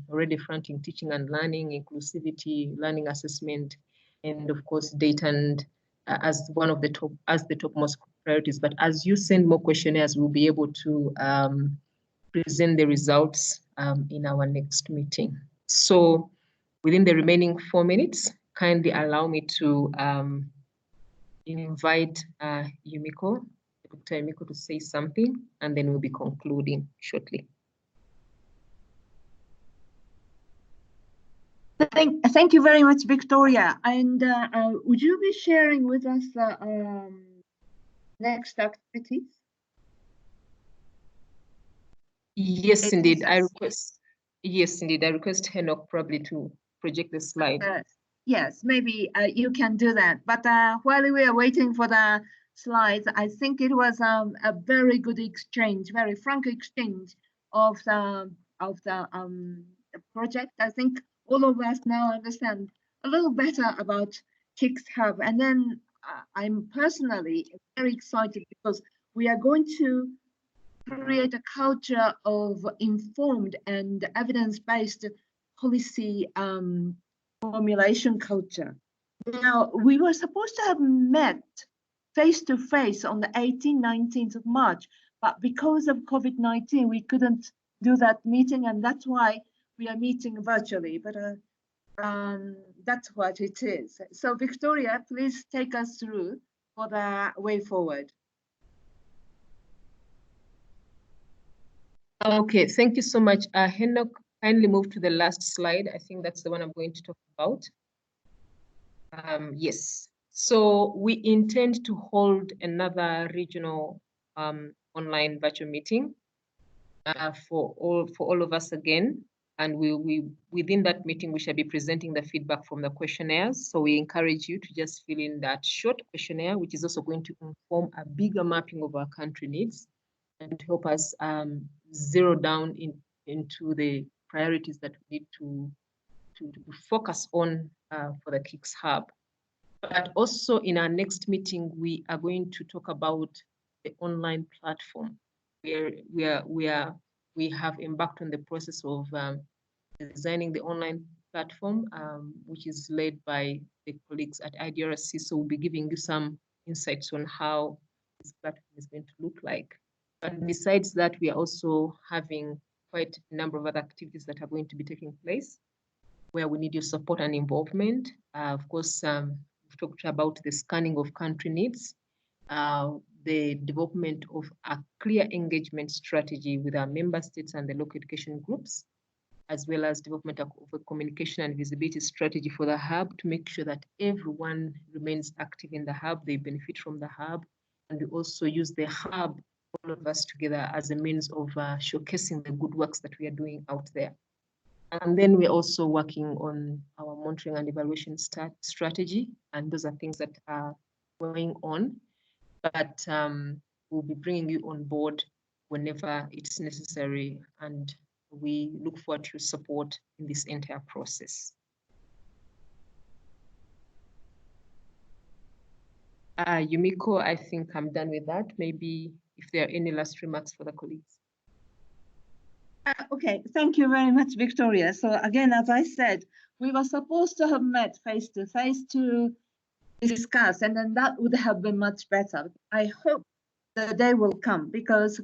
already fronting teaching and learning, inclusivity, learning assessment, and of course, data and as one of the topmost priorities. But as you send more questionnaires, we'll be able to present the results in our next meeting. So within the remaining 4 minutes, kindly allow me to invite Yumiko, Dr. Yumiko, to say something, and then we'll be concluding shortly. Thank you very much, Victoria. And would you be sharing with us the next activities? Yes, indeed. I request Henok probably to project the slide. Yes, maybe you can do that. But while we are waiting for the slides, I think it was a very good exchange, very frank exchange of the project. I think all of us now understand a little better about KIX Hub. And then I'm personally very excited because we are going to create a culture of informed and evidence-based policy formulation culture. Now, we were supposed to have met face-to-face on the 18th, 19th of March, but because of COVID-19, we couldn't do that meeting, and that's why we are meeting virtually, but that's what it is. So Victoria, please take us through for the way forward. Okay, thank you so much. Henok, kindly move to the last slide. I think that's the one I'm going to talk about. Yes, so we intend to hold another regional online virtual meeting for all of us again. And within that meeting, we shall be presenting the feedback from the questionnaires. So we encourage you to just fill in that short questionnaire, which is also going to inform a bigger mapping of our country needs and to help us zero down into the priorities that we need to focus on for the KIX Hub. But also in our next meeting, we are going to talk about the online platform where we have embarked on the process of designing the online platform, which is led by the colleagues at IDRC. So we'll be giving you some insights on how this platform is going to look like. But besides that, we are also having quite a number of other activities that are going to be taking place where we need your support and involvement. Of course, we've talked about the scanning of country needs, the development of a clear engagement strategy with our member states and the local education groups, as well as development of a communication and visibility strategy for the hub to make sure that everyone remains active in the hub, they benefit from the hub, and we also use the hub, all of us together, as a means of showcasing the good works that we are doing out there. And then we're also working on our monitoring and evaluation strategy, and those are things that are going on, but we'll be bringing you on board whenever it's necessary, and we look forward to your support in this entire process. Yumiko, I think I'm done with that. Maybe if there are any last remarks for the colleagues. Okay, thank you very much, Victoria. So again, as I said, we were supposed to have met face-to-face to discuss, and then that would have been much better. I hope the day will come because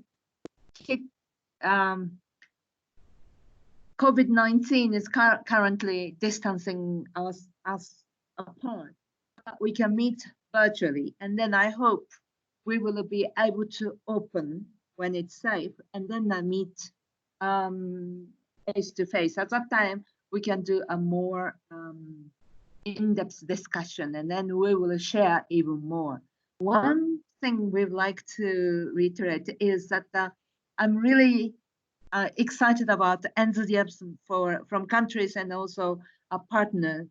COVID-19 is currently distancing us apart. We can meet virtually, and then I hope we will be able to open when it's safe, and then meet face-to-face. At that time, we can do a more in-depth discussion, and then we will share even more. One thing we'd like to reiterate is that I'm really excited about the enthusiasm from countries and also our partners.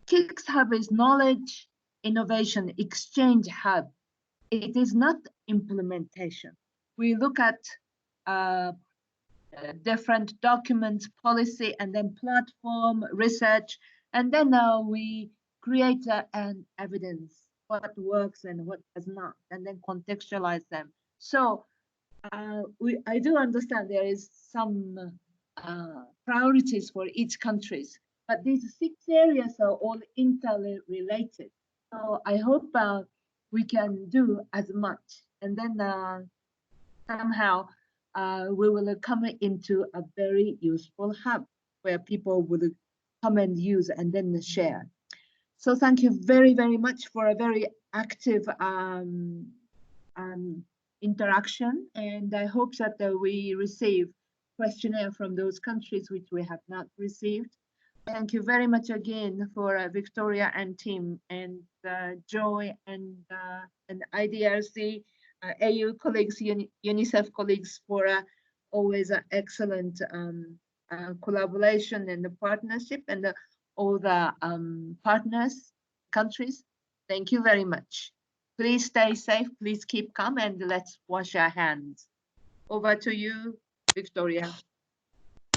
KIX Hub is knowledge, innovation, exchange hub. It is not implementation. We look at different documents, policy, and then platform, research, and then we create an evidence what works and what does not, and then contextualize them. So I do understand there is some priorities for each countries, but these 6 areas are all interrelated. So I hope we can do as much, and then somehow we will come into a very useful hub where people will come and use and then share. So thank you very, very much for a very active interaction, and I hope that we receive questionnaire from those countries which we have not received. Thank you very much again for Victoria and team, and Joy and IDRC, AU colleagues, UNICEF colleagues for always excellent collaboration and the partnership, and all the partners, countries. Thank you very much. Please stay safe, please keep calm, and let's wash our hands. Over to you, Victoria.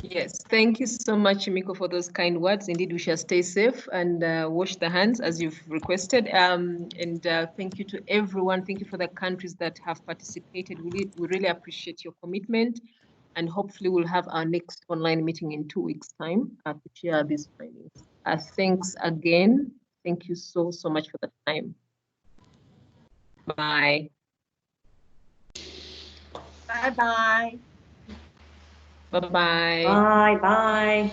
Yes, thank you so much, Miko, for those kind words. Indeed, we shall stay safe and wash the hands as you've requested. Thank you to everyone. Thank you for the countries that have participated. We really appreciate your commitment, and hopefully we'll have our next online meeting in 2 weeks' time to share these findings. Thanks again. Thank you so much for the time. Bye. Bye-bye. Bye-bye. Bye-bye.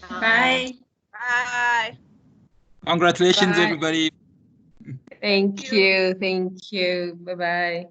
Bye. Bye. Congratulations, Bye. everybody. Thank you. Bye-bye.